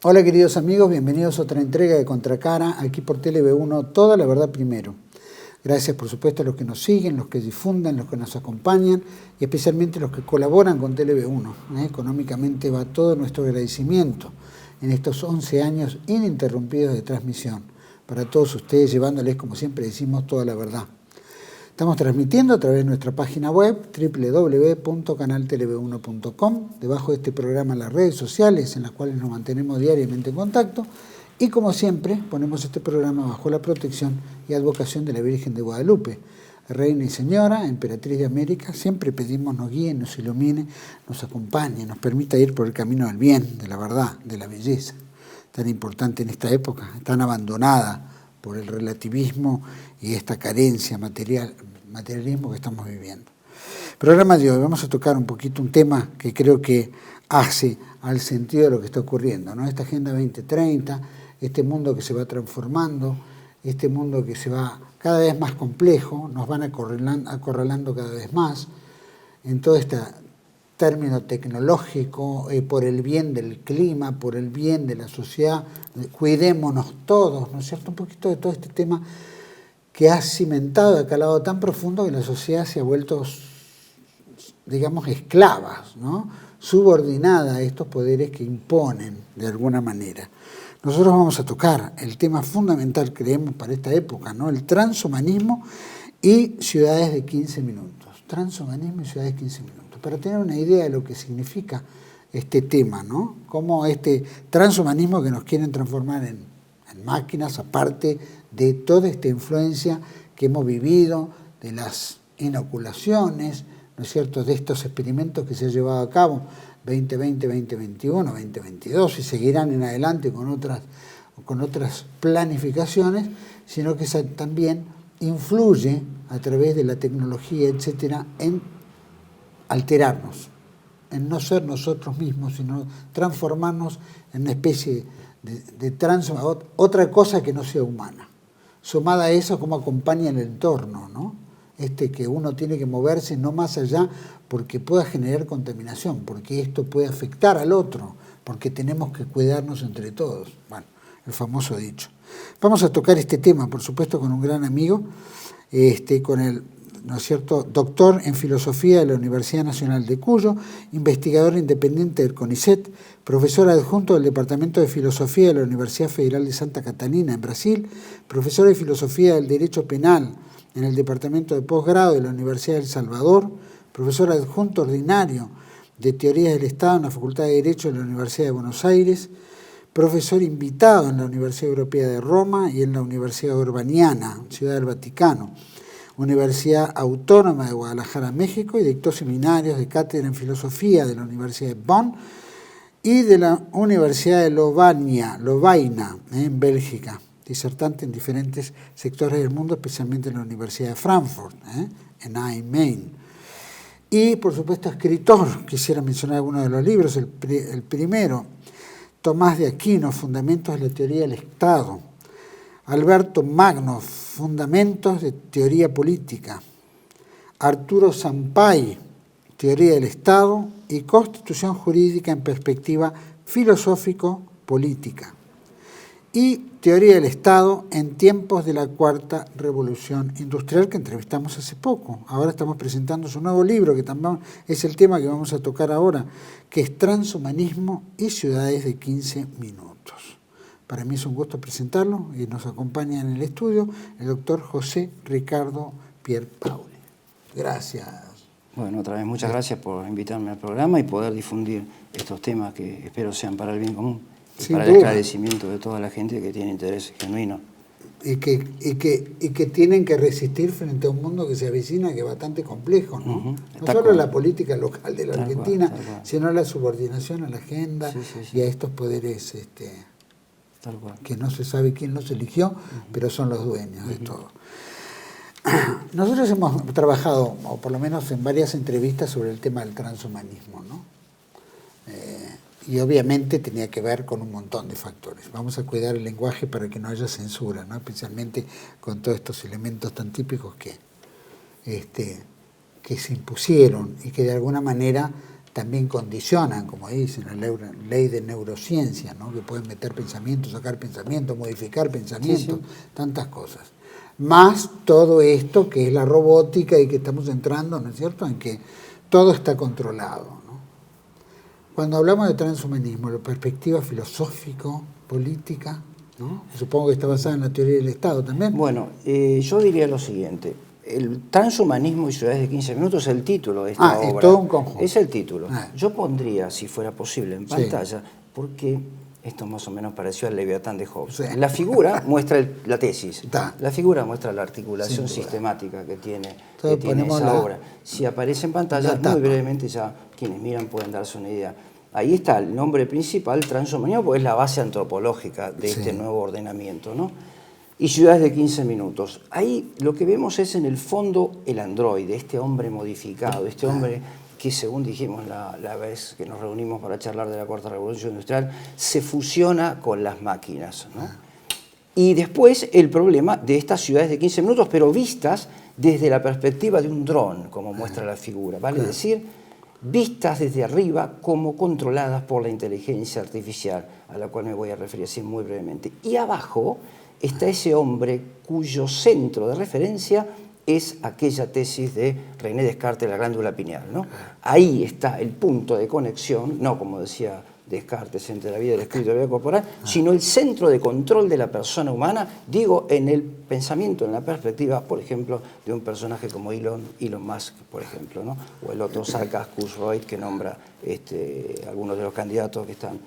Hola queridos amigos, bienvenidos a otra entrega de Contracara, aquí por TLV1, toda la verdad primero. Gracias por supuesto a los que nos siguen, los que difunden, los que nos acompañan y especialmente los que colaboran con TLV1. Económicamente va todo nuestro agradecimiento en estos 11 años ininterrumpidos de transmisión. Para todos ustedes llevándoles, como siempre decimos, toda la verdad. Estamos transmitiendo a través de nuestra página web www.canaltelev1.com, debajo de este programa en las redes sociales en las cuales nos mantenemos diariamente en contacto y como siempre ponemos este programa bajo la protección y advocación de la Virgen de Guadalupe, Reina y Señora, Emperatriz de América. Siempre pedimos nos guíe, nos ilumine, nos acompañe, nos permita ir por el camino del bien, de la verdad, de la belleza, tan importante en esta época, tan abandonada por el relativismo y esta carencia materialismo que estamos viviendo. Programa de hoy vamos a tocar un poquito un tema que creo que hace al sentido de lo que está ocurriendo, ¿no? Esta Agenda 2030, este mundo que se va transformando, este mundo que se va cada vez más complejo, nos van acorralando cada vez más en todo este término tecnológico, por el bien del clima, por el bien de la sociedad, cuidémonos todos, ¿no es cierto? Un poquito de todo este tema que ha cimentado, ha calado tan profundo que la sociedad se ha vuelto, digamos, esclava, ¿no? Subordinada a estos poderes que imponen de alguna manera. Nosotros vamos a tocar el tema fundamental, creemos, para esta época, ¿no? El transhumanismo y ciudades de 15 minutos. Transhumanismo y ciudades de 15 minutos. Para tener una idea de lo que significa este tema, ¿no? Cómo este transhumanismo que nos quieren transformar en máquinas, aparte de toda esta influencia que hemos vivido, de las inoculaciones, ¿no es cierto?, de estos experimentos que se han llevado a cabo 2020, 2021, 2022 y seguirán en adelante con otras planificaciones, sino que también influye a través de la tecnología, etcétera, en alterarnos, en no ser nosotros mismos, sino transformarnos en una especie de otra cosa que no sea humana. Sumada a eso, cómo acompaña el entorno, ¿no? Que uno tiene que moverse no más allá porque pueda generar contaminación, porque esto puede afectar al otro, porque tenemos que cuidarnos entre todos. Bueno, el famoso dicho. Vamos a tocar este tema, por supuesto, con un gran amigo, con el, ¿no es cierto?, doctor en filosofía de la Universidad Nacional de Cuyo, investigador independiente del CONICET, profesor adjunto del Departamento de Filosofía de la Universidad Federal de Santa Catarina en Brasil, profesor de Filosofía del Derecho Penal en el Departamento de Posgrado de la Universidad de El Salvador, profesor adjunto ordinario de Teorías del Estado en la Facultad de Derecho de la Universidad de Buenos Aires, profesor invitado en la Universidad Europea de Roma y en la Universidad Urbaniana, Ciudad del Vaticano, Universidad Autónoma de Guadalajara, México, y dictó seminarios de cátedra en filosofía de la Universidad de Bonn y de la Universidad de Lovaina, en Bélgica, disertante en diferentes sectores del mundo, especialmente en la Universidad de Frankfurt, en Main. Y, por supuesto, escritor. Quisiera mencionar algunos de los libros. El primero, Tomás de Aquino, Fundamentos de la Teoría del Estado. Alberto Magno, Fundamentos de Teoría Política. Arturo Sampay, Teoría del Estado y Constitución Jurídica en Perspectiva Filosófico-Política. Y Teoría del Estado en tiempos de la Cuarta Revolución Industrial, que entrevistamos hace poco. Ahora estamos presentando su nuevo libro, que también es el tema que vamos a tocar ahora, que es Transhumanismo y ciudades de 15 minutos. Para mí es un gusto presentarlo y nos acompaña en el estudio el doctor José Ricardo Pierpaoli. Gracias. Bueno, otra vez muchas gracias por invitarme al programa y poder difundir estos temas que espero sean para el bien común y para el esclarecimiento de toda la gente que tiene interés genuino. Y que tienen que resistir frente a un mundo que se avecina, que es bastante complejo, ¿no? No solo la política local de la Argentina, sino la subordinación a la agenda y a estos poderes que no se sabe quién los eligió, pero son los dueños de todo. Nosotros hemos trabajado, o por lo menos en varias entrevistas, sobre el tema del transhumanismo, ¿no? Y obviamente tenía que ver con un montón de factores. Vamos a cuidar el lenguaje para que no haya censura, ¿no? Especialmente con todos estos elementos tan típicos que se impusieron y que de alguna manera también condicionan, como dicen, la ley de neurociencia, ¿no? Que pueden meter pensamientos, sacar pensamientos, modificar pensamientos, tantas cosas. Más todo esto que es la robótica y que estamos entrando, ¿no es cierto?, en que todo está controlado, ¿no? Cuando hablamos de transhumanismo, la perspectiva filosófico, política, ¿no? Supongo que está basada en la teoría del Estado también. Bueno, yo diría lo siguiente. El transhumanismo y ciudades de 15 minutos es el título de esta obra. Es todo un conjunto. Es el título. Yo pondría, si fuera posible, en pantalla, porque esto más o menos pareció al Leviatán de Hobbes. Sí. La figura muestra la tesis. La figura muestra la articulación sistemática que tiene esa obra. Si aparece en pantalla, muy brevemente ya quienes miran pueden darse una idea. Ahí está el nombre principal, transhumanismo, porque es la base antropológica de este nuevo ordenamiento, ¿no? Y ciudades de 15 minutos. Ahí lo que vemos es en el fondo el androide, este hombre modificado, este hombre que, según dijimos la vez que nos reunimos para charlar de la Cuarta Revolución Industrial, se fusiona con las máquinas, ¿no? Y después el problema de estas ciudades de 15 minutos, pero vistas desde la perspectiva de un dron, como muestra la figura, ¿vale? Es decir, vistas desde arriba como controladas por la inteligencia artificial, a la cual me voy a referir así muy brevemente. Y abajo está ese hombre cuyo centro de referencia es aquella tesis de René Descartes, la glándula pineal, ¿no? Ahí está el punto de conexión, no como decía Descartes, entre la vida del espíritu y la vida corporal, sino el centro de control de la persona humana, digo, en el pensamiento, en la perspectiva, por ejemplo, de un personaje como Elon Musk, por ejemplo, ¿no? O el otro Sarkascus Royd, que nombra algunos de los candidatos que están,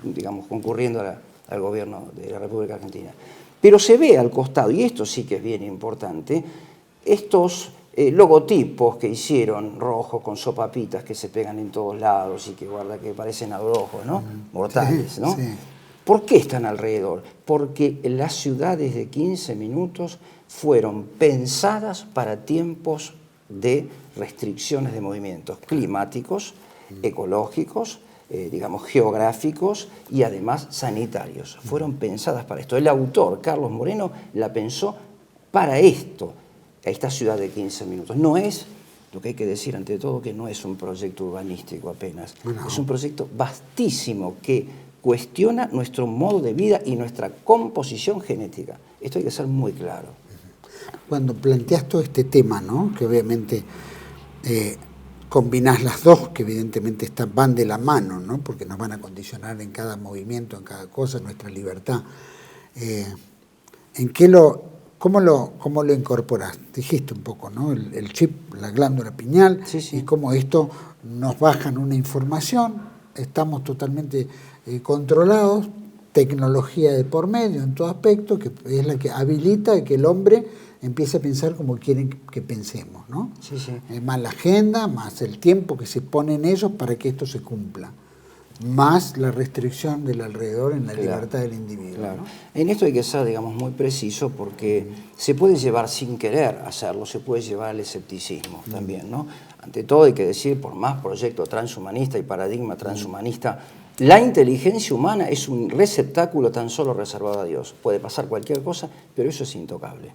digamos, concurriendo al gobierno de la República Argentina. Pero se ve al costado, y esto sí que es bien importante, estos logotipos que hicieron rojos con sopapitas que se pegan en todos lados y que guarda que parecen abrojos, ¿no? Mortales, ¿no? Sí. ¿Por qué están alrededor? Porque las ciudades de 15 minutos fueron pensadas para tiempos de restricciones de movimientos climáticos, ecológicos, digamos, geográficos y además sanitarios. Fueron pensadas para esto. El autor, Carlos Moreno, la pensó para esto, a esta ciudad de 15 minutos. No es, lo que hay que decir ante todo, que no es un proyecto urbanístico apenas. No. Es un proyecto vastísimo que cuestiona nuestro modo de vida y nuestra composición genética. Esto hay que ser muy claro. Cuando planteas todo este tema, ¿no?, que obviamente combinás las dos, que evidentemente van de la mano, ¿no?, porque nos van a condicionar en cada movimiento, en cada cosa, nuestra libertad. ¿Cómo lo incorporás? Dijiste un poco, ¿no?, el chip, la glándula pineal, y cómo esto nos bajan una información, estamos totalmente controlados, tecnología de por medio en todo aspecto, que es la que habilita que el hombre empiece a pensar como quieren que pensemos, ¿no? Más la agenda, más el tiempo que se pone en ellos para que esto se cumpla, más la restricción del alrededor en la libertad del individuo. ¿No? En esto hay que ser, digamos, muy preciso, porque se puede llevar sin querer hacerlo, se puede llevar al escepticismo también, ¿no? Ante todo hay que decir, por más proyecto transhumanista y paradigma transhumanista, la inteligencia humana es un receptáculo tan solo reservado a Dios. Puede pasar cualquier cosa, pero eso es intocable.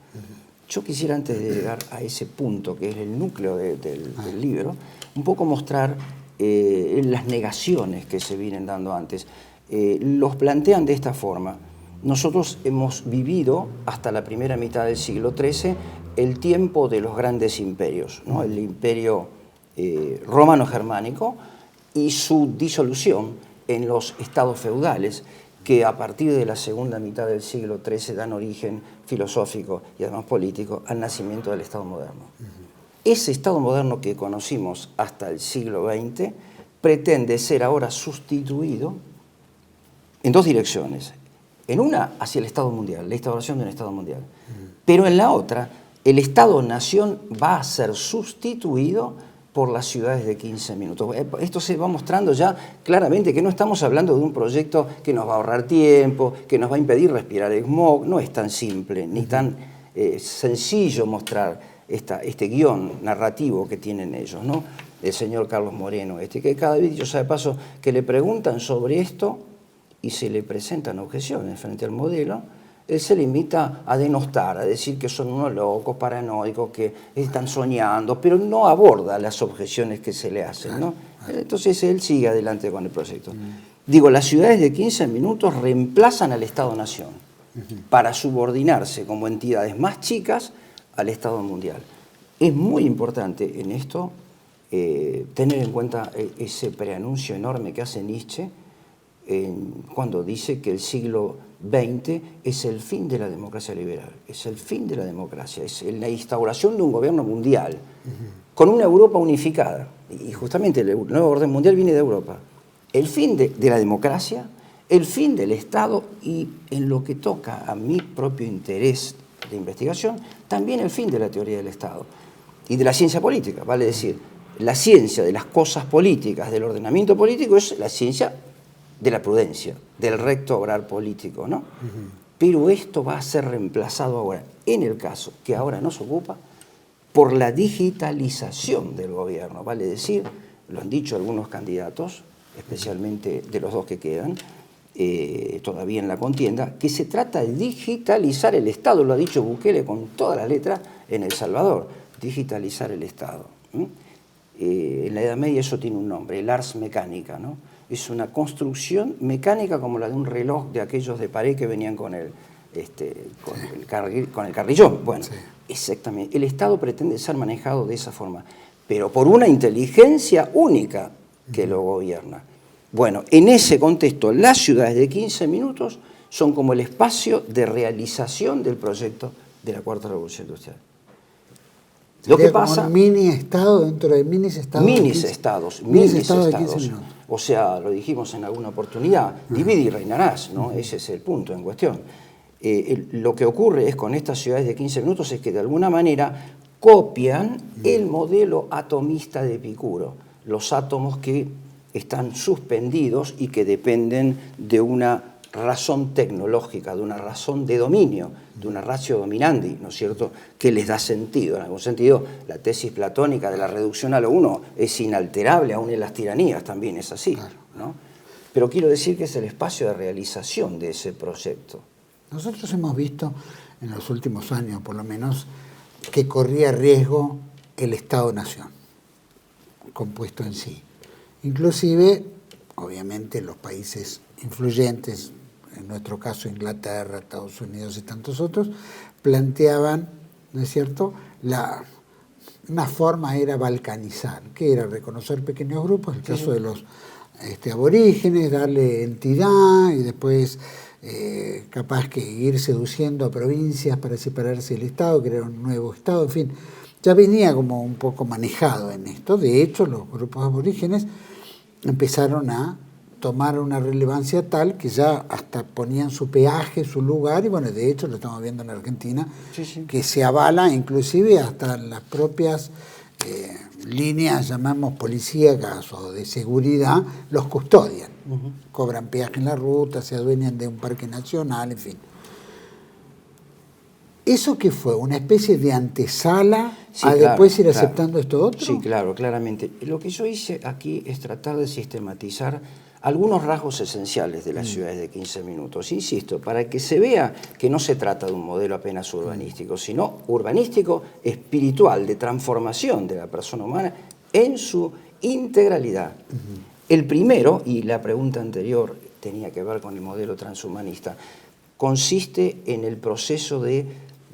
Yo quisiera, antes de llegar a ese punto, que es el núcleo del libro, un poco mostrar las negaciones que se vienen dando antes. Los plantean de esta forma. Nosotros hemos vivido, hasta la primera mitad del siglo XIII, el tiempo de los grandes imperios, ¿no? El imperio romano-germánico y su disolución en los estados feudales, que a partir de la segunda mitad del siglo XIII dan origen filosófico y además político al nacimiento del Estado moderno. Ese Estado moderno que conocimos hasta el siglo XX pretende ser ahora sustituido en dos direcciones. En una, hacia el Estado mundial, la instauración de un Estado mundial. Pero en la otra, el Estado-nación va a ser sustituido por las ciudades de 15 minutos. Esto se va mostrando ya claramente que no estamos hablando de un proyecto que nos va a ahorrar tiempo, que nos va a impedir respirar el smog. No es tan simple ni tan sencillo mostrar este guión narrativo que tienen ellos, ¿no? El señor Carlos Moreno, que cada vez, yo sé de paso, que le preguntan sobre esto y se le presentan objeciones frente al modelo, Él se limita a denostar, a decir que son unos locos, paranoicos, que están soñando, pero no aborda las objeciones que se le hacen, ¿no? Entonces él sigue adelante con el proyecto. Digo, las ciudades de 15 minutos reemplazan al Estado-Nación para subordinarse como entidades más chicas al Estado mundial. Es muy importante en esto tener en cuenta ese preanuncio enorme que hace Nietzsche cuando dice que el siglo XX es el fin de la democracia liberal, es el fin de la democracia, es la instauración de un gobierno mundial, con una Europa unificada. Y justamente el nuevo orden mundial viene de Europa. El fin de la democracia, el fin del Estado y, en lo que toca a mi propio interés de investigación, también el fin de la teoría del Estado y de la ciencia política. Vale decir, la ciencia de las cosas políticas, del ordenamiento político, es la ciencia de la prudencia, del recto obrar político, ¿no? Pero esto va a ser reemplazado ahora, en el caso que ahora nos ocupa, por la digitalización del gobierno. Vale decir, lo han dicho algunos candidatos, especialmente de los dos que quedan, todavía en la contienda, que se trata de digitalizar el Estado, lo ha dicho Bukele con todas las letras en El Salvador, digitalizar el Estado. En la Edad Media eso tiene un nombre, el ars mecánica, ¿no? Es una construcción mecánica como la de un reloj de aquellos de pared que venían con el carrillón. Bueno, sí. Exactamente. El Estado pretende ser manejado de esa forma, pero por una inteligencia única que lo gobierna. Bueno, en ese contexto, las ciudades de 15 minutos son como el espacio de realización del proyecto de la Cuarta Revolución Industrial. Lo que pasa, como un mini-estado dentro de minis-estados. Minis-estados. O sea, lo dijimos en alguna oportunidad, divide y reinarás, ¿no? Ese es el punto en cuestión. Lo que ocurre es con estas ciudades de 15 minutos es que de alguna manera copian el modelo atomista de Epicuro, los átomos que están suspendidos y que dependen de una razón tecnológica, de una razón de dominio, de una ratio dominandi, ¿no es cierto?, que les da sentido. En algún sentido, la tesis platónica de la reducción a lo uno es inalterable, aún en las tiranías también es así, ¿no? Pero quiero decir que es el espacio de realización de ese proyecto. Nosotros hemos visto en los últimos años, por lo menos, que corría riesgo el Estado-Nación, compuesto en sí. Inclusive, obviamente, los países influyentes, en nuestro caso Inglaterra, Estados Unidos y tantos otros, planteaban, ¿no es cierto?, una forma era balcanizar, que era reconocer pequeños grupos, el caso de los aborígenes, darle entidad y después capaz que ir seduciendo a provincias para separarse del Estado, crear un nuevo Estado, en fin, ya venía como un poco manejado en esto. De hecho, los grupos aborígenes empezaron a tomar una relevancia tal que ya hasta ponían su peaje, su lugar, y bueno, de hecho lo estamos viendo en Argentina, que se avala inclusive hasta las propias líneas, llamamos policíacas o de seguridad, los custodian, cobran peaje en la ruta, se adueñan de un parque nacional, en fin. ¿Eso qué fue? ¿Una especie de antesala a después ir aceptando esto otro? Sí, claro, claramente. Lo que yo hice aquí es tratar de sistematizar algunos rasgos esenciales de las ciudades de 15 minutos. Insisto, para que se vea que no se trata de un modelo apenas urbanístico, sino urbanístico espiritual, de transformación de la persona humana en su integralidad. El primero, y la pregunta anterior tenía que ver con el modelo transhumanista, consiste en el proceso de,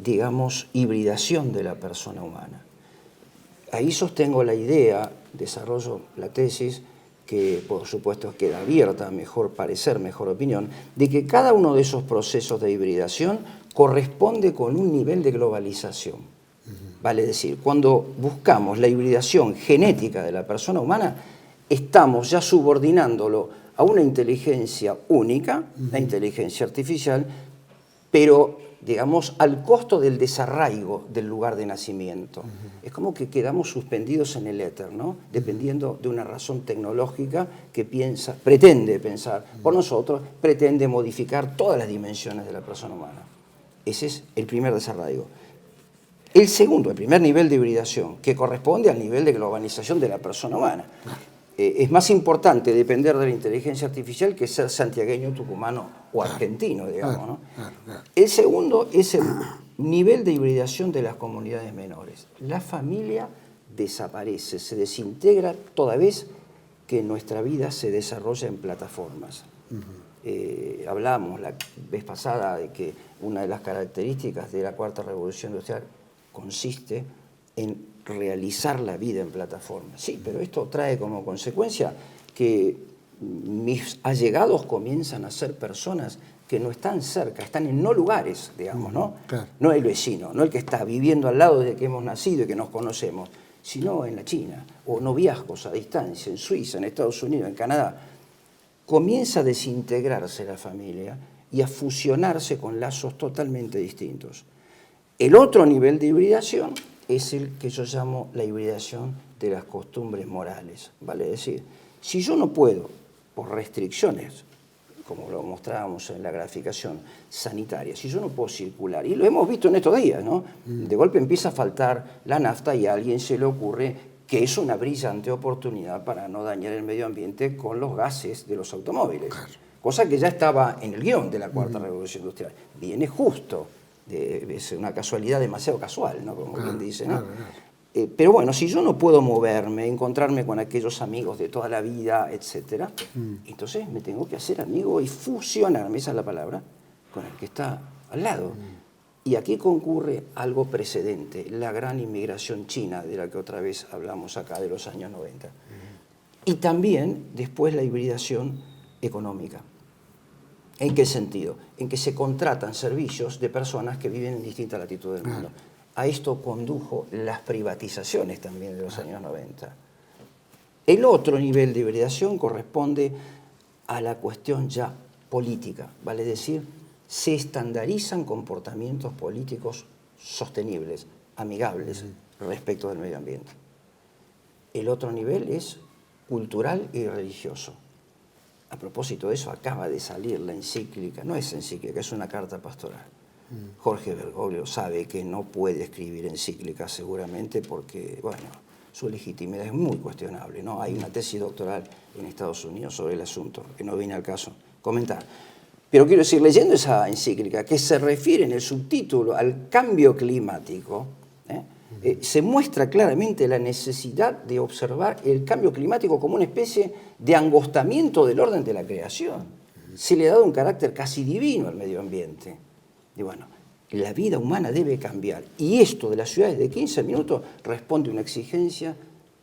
digamos, hibridación de la persona humana. Ahí sostengo la idea, desarrollo la tesis, que por supuesto queda abierta a mejor parecer, mejor opinión, de que cada uno de esos procesos de hibridación corresponde con un nivel de globalización. Vale decir, cuando buscamos la hibridación genética de la persona humana, estamos ya subordinándolo a una inteligencia única, la inteligencia artificial, pero, digamos, al costo del desarraigo del lugar de nacimiento. Es como que quedamos suspendidos en el éter, ¿no? Dependiendo de una razón tecnológica que pretende pensar por nosotros, pretende modificar todas las dimensiones de la persona humana. Ese es el primer desarraigo. El segundo, el primer nivel de hibridación, que corresponde al nivel de globalización de la persona humana. Es más importante depender de la inteligencia artificial que ser santiagueño, tucumano o argentino, digamos, ¿no? El segundo es el nivel de hibridación de las comunidades menores. La familia desaparece, se desintegra toda vez que nuestra vida se desarrolla en plataformas. Hablamos la vez pasada de que una de las características de la cuarta revolución industrial consiste en realizar la vida en plataformas. Sí, pero esto trae como consecuencia que mis allegados comienzan a ser personas que no están cerca, están en no lugares, digamos, ¿no? Claro. No el vecino, no el que está viviendo al lado desde que hemos nacido y que nos conocemos, sino en la China, o noviazgos a distancia, en Suiza, en Estados Unidos, en Canadá. Comienza a desintegrarse la familia y a fusionarse con lazos totalmente distintos. El otro nivel de hibridación es el que yo llamo la hibridación de las costumbres morales. Vale decir, si yo no puedo, por restricciones, como lo mostrábamos en la graficación sanitaria, si yo no puedo circular, y lo hemos visto en estos días, ¿no? De golpe empieza a faltar la nafta y a alguien se le ocurre que es una brillante oportunidad para no dañar el medio ambiente con los gases de los automóviles. Claro. Cosa que ya estaba en el guión de la cuarta revolución industrial. Viene justo. Es una casualidad demasiado casual, ¿no? Como quien dice, ¿no? Pero bueno, si yo no puedo moverme, encontrarme con aquellos amigos de toda la vida, etc., entonces me tengo que hacer amigo y fusionarme, esa es la palabra, con el que está al lado. Y aquí concurre algo precedente, la gran inmigración china, de la que otra vez hablamos acá, de los años 90. Y también después la hibridación económica. ¿En qué sentido? En que se contratan servicios de personas que viven en distintas latitudes del mundo. A esto condujo las privatizaciones también de los años 90. El otro nivel de hibridación corresponde a la cuestión ya política, vale decir, se estandarizan comportamientos políticos sostenibles, amigables respecto del medio ambiente. El otro nivel es cultural y religioso. A propósito de eso, acaba de salir la encíclica, no es encíclica, es una carta pastoral. Jorge Bergoglio sabe que no puede escribir encíclicas seguramente porque, bueno, su legitimidad es muy cuestionable, ¿no? Hay una tesis doctoral en Estados Unidos sobre el asunto, que no viene al caso comentar. Pero quiero decir, leyendo esa encíclica, que se refiere en el subtítulo al cambio climático, se muestra claramente la necesidad de observar el cambio climático como una especie de angostamiento del orden de la creación. Se le ha dado un carácter casi divino al medio ambiente. Y bueno, la vida humana debe cambiar. Y esto de las ciudades de 15 minutos responde a una exigencia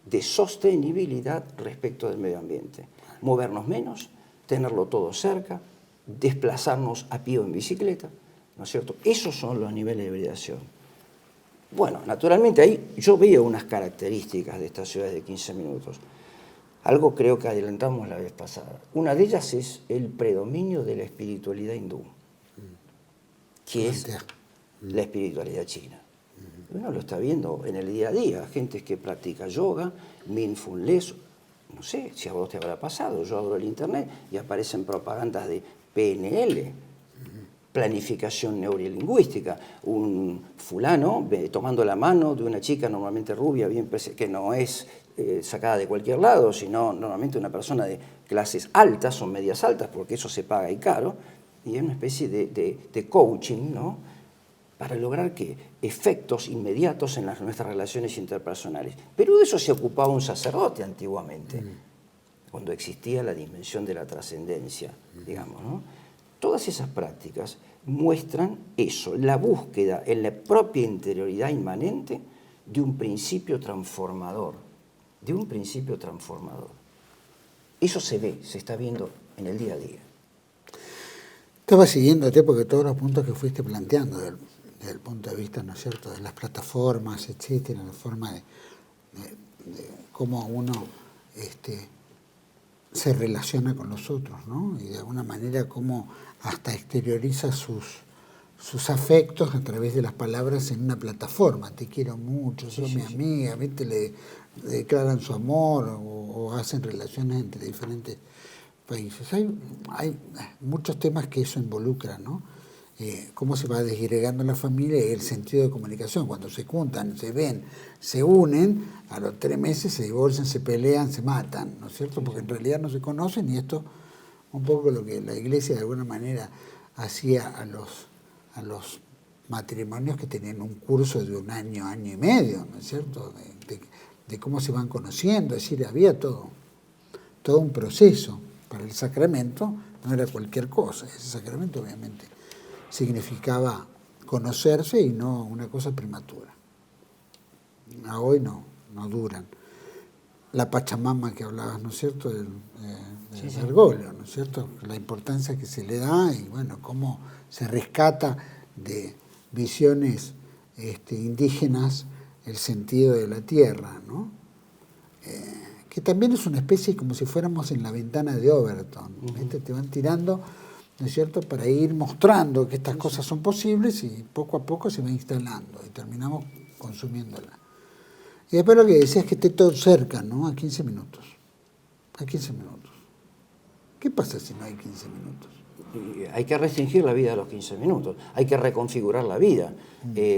de sostenibilidad respecto del medio ambiente. Movernos menos, tenerlo todo cerca, desplazarnos a pie o en bicicleta, ¿no es cierto? Esos son los niveles de hibridación. Bueno, naturalmente ahí yo veo unas características de estas ciudades de 15 minutos. Algo creo que adelantamos la vez pasada. Una de ellas es el predominio de la espiritualidad hindú, que es la espiritualidad china. Uno lo está viendo en el día a día, gente que practica yoga, mindfulness, no sé si a vos te habrá pasado, yo abro el internet y aparecen propagandas de PNL, planificación neurolingüística, un fulano tomando la mano de una chica normalmente rubia, bien que no es sacada de cualquier lado, sino normalmente una persona de clases altas o medias altas, porque eso se paga y caro, y es una especie de coaching, ¿no? Para lograr ¿qué? Efectos inmediatos en nuestras relaciones interpersonales. Pero de eso se ocupaba un sacerdote antiguamente, cuando existía la dimensión de la trascendencia, digamos, ¿no? Todas esas prácticas muestran eso, la búsqueda en la propia interioridad inmanente de un principio transformador, Eso se ve, se está viendo en el día a día. Estaba siguiéndote porque todos los puntos que fuiste planteando desde el punto de vista, ¿no es cierto?, de las plataformas, etcétera, la forma de cómo uno se relaciona con los otros, ¿no? Y de alguna manera cómo hasta exterioriza sus afectos a través de las palabras en una plataforma. Te quiero mucho, sos mi amiga, ¿viste? Le declaran su amor o hacen relaciones entre diferentes países. Hay muchos temas que eso involucra, ¿no? cómo se va desgregando la familia y el sentido de comunicación. Cuando se juntan, se ven, se unen, a los 3 meses se divorcian, se pelean, se matan, ¿no es cierto? Porque en realidad no se conocen, y esto un poco lo que la Iglesia de alguna manera hacía a los matrimonios que tenían un curso de 1 año, año y medio, ¿no es cierto? De cómo se van conociendo, es decir, había todo un proceso. Para el sacramento no era cualquier cosa, ese sacramento obviamente significaba conocerse y no una cosa prematura. A hoy no duran. La Pachamama que hablabas, ¿no es cierto?, del Bergoglio, ¿no es cierto?, la importancia que se le da y bueno, cómo se rescata de visiones indígenas el sentido de la tierra, ¿no? Que también es una especie como si fuéramos en la ventana de Overton, ¿viste? Te van tirando, ¿no es cierto?, para ir mostrando que estas cosas son posibles y poco a poco se va instalando y terminamos consumiéndola. Y después lo que decía es que esté todo cerca, ¿no? A 15 minutos. A 15 minutos. ¿Qué pasa si no hay 15 minutos? Hay que restringir la vida a los 15 minutos, hay que reconfigurar la vida.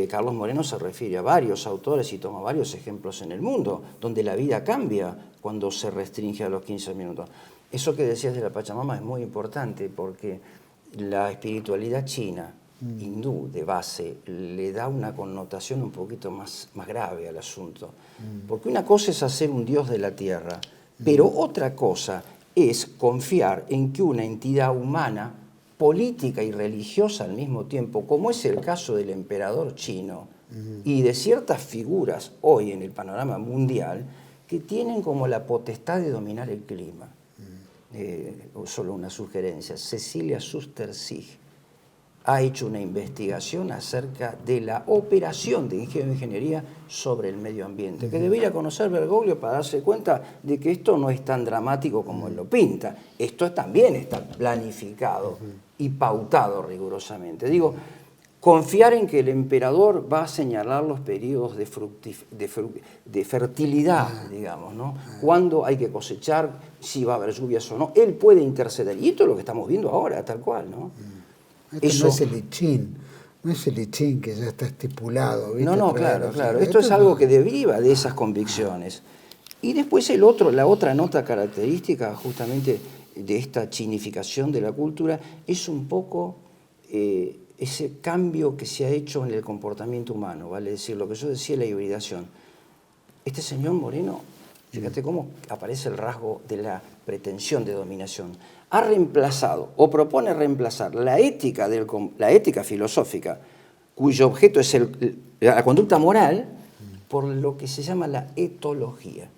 Carlos Moreno se refiere a varios autores y toma varios ejemplos en el mundo, donde la vida cambia cuando se restringe a los 15 minutos. Eso que decías de la Pachamama es muy importante porque la espiritualidad china, hindú de base, le da una connotación un poquito más grave al asunto. Porque una cosa es hacer un dios de la tierra, pero otra cosa es confiar en que una entidad humana, política y religiosa al mismo tiempo, como es el caso del emperador chino y de ciertas figuras hoy en el panorama mundial, que tienen como la potestad de dominar el clima. Solo una sugerencia, Cecilia Suster-Sig ha hecho una investigación acerca de la operación de geoingeniería sobre el medio ambiente, que debería conocer Bergoglio para darse cuenta de que esto no es tan dramático como él lo pinta. Esto también está planificado y pautado rigurosamente. Digo, confiar en que el emperador va a señalar los periodos de fertilidad, digamos, ¿no? Cuándo hay que cosechar, si va a haber lluvias o no. Él puede interceder. Y esto es lo que estamos viendo ahora, tal cual, ¿no? Esto no es el I Ching, que ya está estipulado, ¿viste? No, claro. Esto es algo que deriva de esas convicciones. Y después la otra nota característica justamente de esta chinificación de la cultura es un poco ese cambio que se ha hecho en el comportamiento humano, vale decir, lo que yo decía, la hibridación. Este señor Moreno, fíjate cómo aparece el rasgo de la pretensión de dominación. Ha reemplazado o propone reemplazar la ética filosófica, cuyo objeto es la conducta moral, por lo que se llama la etología.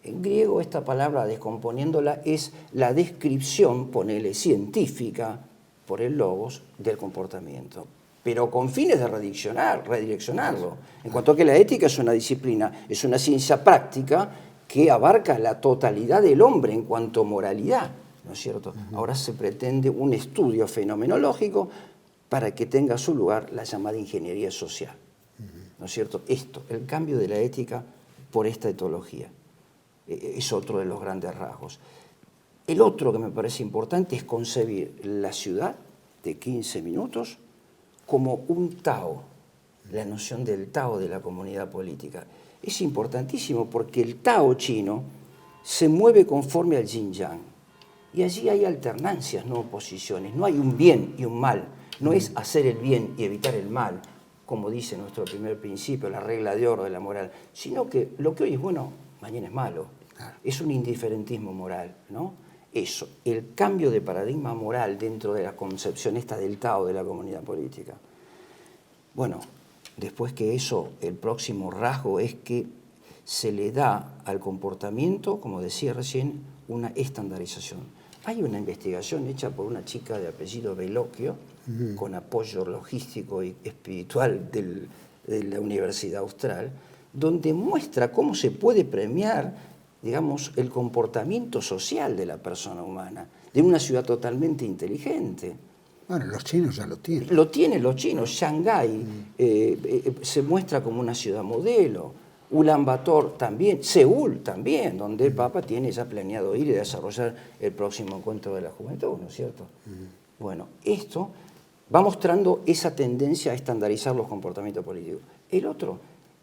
En griego esta palabra, descomponiéndola, es la descripción, ponele, científica, por el logos, del comportamiento, pero con fines de redireccionarlo. En cuanto a que la ética es una disciplina, es una ciencia práctica que abarca la totalidad del hombre en cuanto a moralidad, ¿no es cierto? Ahora se pretende un estudio fenomenológico para que tenga su lugar la llamada ingeniería social, ¿no es cierto? Esto, el cambio de la ética por esta etología, es otro de los grandes rasgos. El otro que me parece importante es concebir la ciudad de 15 minutos como un Tao, la noción del Tao de la comunidad política. Es importantísimo porque el Tao chino se mueve conforme al yin-yang. Y allí hay alternancias, no oposiciones. No hay un bien y un mal. No es hacer el bien y evitar el mal, como dice nuestro primer principio, la regla de oro de la moral, sino que lo que hoy es bueno, mañana es malo. Es un indiferentismo moral, ¿no? Eso, el cambio de paradigma moral dentro de la concepción esta del Tao de la comunidad política. Bueno, después que eso, el próximo rasgo es que se le da al comportamiento, como decía recién, una estandarización. Hay una investigación hecha por una chica de apellido Bellocchio, con apoyo logístico y espiritual de la Universidad Austral, donde muestra cómo se puede premiar, digamos, el comportamiento social de la persona humana, de una ciudad totalmente inteligente. Bueno, los chinos ya lo tienen. Lo tienen los chinos. Shanghái se muestra como una ciudad modelo. Ulaanbaatar también, Seúl también, donde el Papa tiene ya planeado ir y desarrollar el próximo encuentro de la juventud, ¿no es cierto? Bueno, esto va mostrando esa tendencia a estandarizar los comportamientos políticos. El otro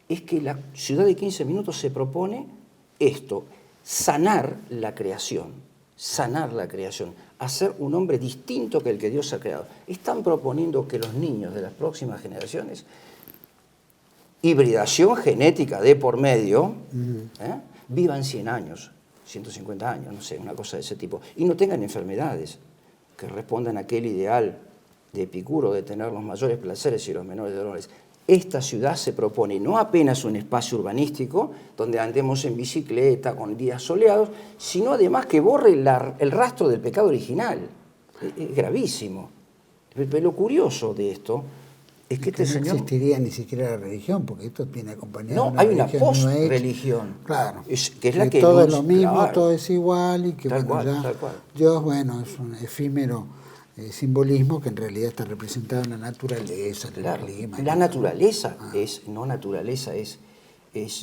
es que la ciudad de 15 minutos se propone esto, sanar la creación, hacer un hombre distinto que el que Dios ha creado. Están proponiendo que los niños de las próximas generaciones, hibridación genética de por medio, vivan 100 años, 150 años, no sé, una cosa de ese tipo, y no tengan enfermedades, que respondan a aquel ideal de Epicuro de tener los mayores placeres y los menores dolores. Esta ciudad se propone no apenas un espacio urbanístico donde andemos en bicicleta con días soleados, sino además que borre el rastro del pecado original. Es gravísimo. Pero lo curioso de esto es que este no señor... existiría ni siquiera la religión, porque esto viene acompañado de una religión. No, hay una post-religión. Claro. Que es la que todo es lo mismo, todo es igual, y que tal bueno, cual, ya Dios, bueno, es un efímero simbolismo que en realidad está representado en la naturaleza, en el clima. La naturaleza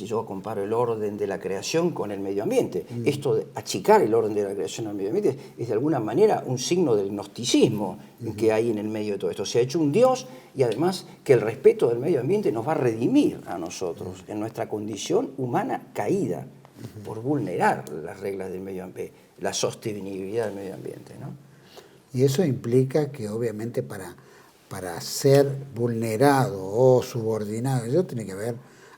yo comparo el orden de la creación con el medio ambiente. Esto de achicar el orden de la creación al medio ambiente es de alguna manera un signo del gnosticismo que hay en el medio de todo esto. Se ha hecho un Dios y además que el respeto del medio ambiente nos va a redimir a nosotros en nuestra condición humana caída por vulnerar las reglas del medio ambiente, la sostenibilidad del medio ambiente, ¿no? Y eso implica que obviamente para ser vulnerado o subordinado, eso tiene que haber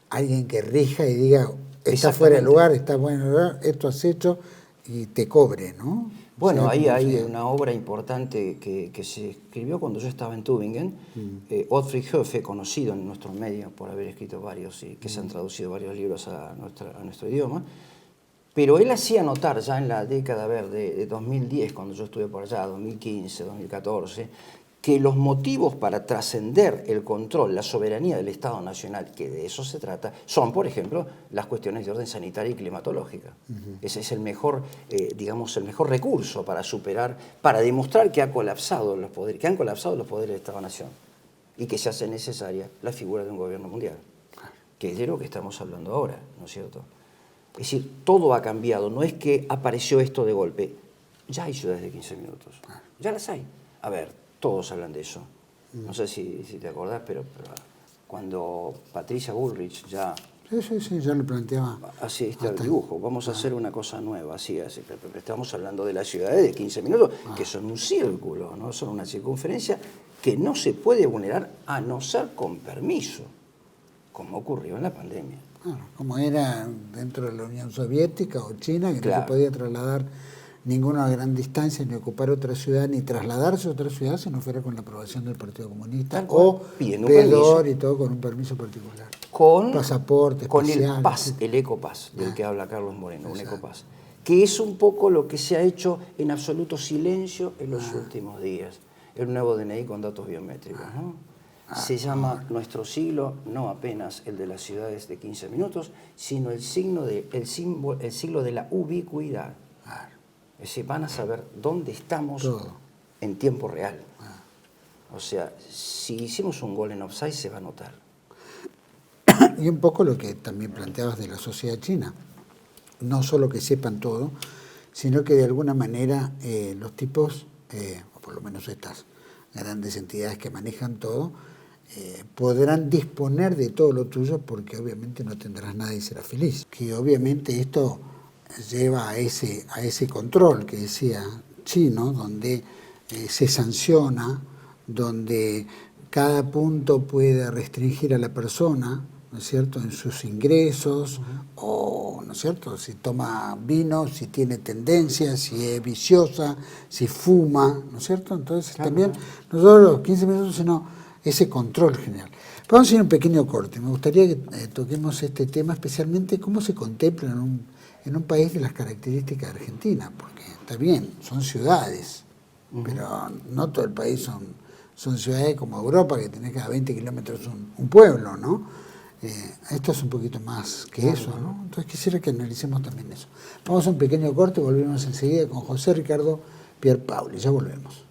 alguien que rija y diga, está fuera de lugar, está fuera de lugar, esto has hecho, y te cobre, ¿no? Bueno, o sea, ahí hay una obra importante que se escribió cuando yo estaba en Tübingen. Otfried Höfe, conocido en nuestro medio por haber escrito varios y que se han traducido varios libros a nuestro idioma. Pero él hacía notar ya en la década de 2010, cuando yo estuve por allá, 2015, 2014, que los motivos para trascender el control, la soberanía del Estado Nacional, que de eso se trata, son, por ejemplo, las cuestiones de orden sanitaria y climatológica. Ese es el mejor, el mejor recurso para superar, para demostrar que han colapsado los poderes del Estado-Nación y que se hace necesaria la figura de un gobierno mundial, que es de lo que estamos hablando ahora, ¿no es cierto? Es decir, todo ha cambiado, no es que apareció esto de golpe. Ya hay ciudades de 15 minutos, ya las hay. A ver, todos hablan de eso. No sé si te acordás, pero cuando Patricia Bullrich ya... Sí, ya lo planteaba. Así está el dibujo, vamos a hacer una cosa nueva, así. Pero estamos hablando de las ciudades de 15 minutos, que son un círculo, ¿no? Son una circunferencia que no se puede vulnerar a no ser con permiso, como ocurrió en la pandemia. Claro, como era dentro de la Unión Soviética o China, que no se podía trasladar ninguna gran distancia, ni ocupar otra ciudad, ni trasladarse a otra ciudad si no fuera con la aprobación del Partido Comunista, o peor y todo con un permiso particular. Con pasaporte especial, con el PAS, el EcoPass, del que habla Carlos Moreno, un EcoPass, que es un poco lo que se ha hecho en absoluto silencio en los últimos días. El nuevo DNI con datos biométricos, ¿no? Se llama Nuestro Siglo, no apenas el de las ciudades de 15 minutos, sino el siglo de la ubicuidad. Es decir, van a saber dónde estamos en tiempo real. O sea, si hicimos un gol en offside se va a notar. Y un poco lo que también planteabas de la sociedad china. No solo que sepan todo, sino que de alguna manera los tipos, o por lo menos estas grandes entidades que manejan todo, podrán disponer de todo lo tuyo porque obviamente no tendrás nada y serás feliz. Que obviamente esto lleva a ese control que decía Chino, donde se sanciona, donde cada punto puede restringir a la persona, ¿no es cierto?, en sus ingresos, o, ¿no es cierto?, si toma vino, si tiene tendencia, si es viciosa, si fuma, ¿no es cierto? Entonces también, no solo los 15 minutos, sino ese control general. Vamos a hacer un pequeño corte. Me gustaría que toquemos este tema, especialmente cómo se contempla en un país de las características de Argentina, porque está bien, son ciudades, pero no todo el país son ciudades como Europa, que tenés cada 20 kilómetros un pueblo, ¿no? Esto es un poquito más que eso, ¿no? Entonces quisiera que analicemos también eso. Vamos a un pequeño corte, volvemos enseguida con José Ricardo Pierpaoli. Ya volvemos.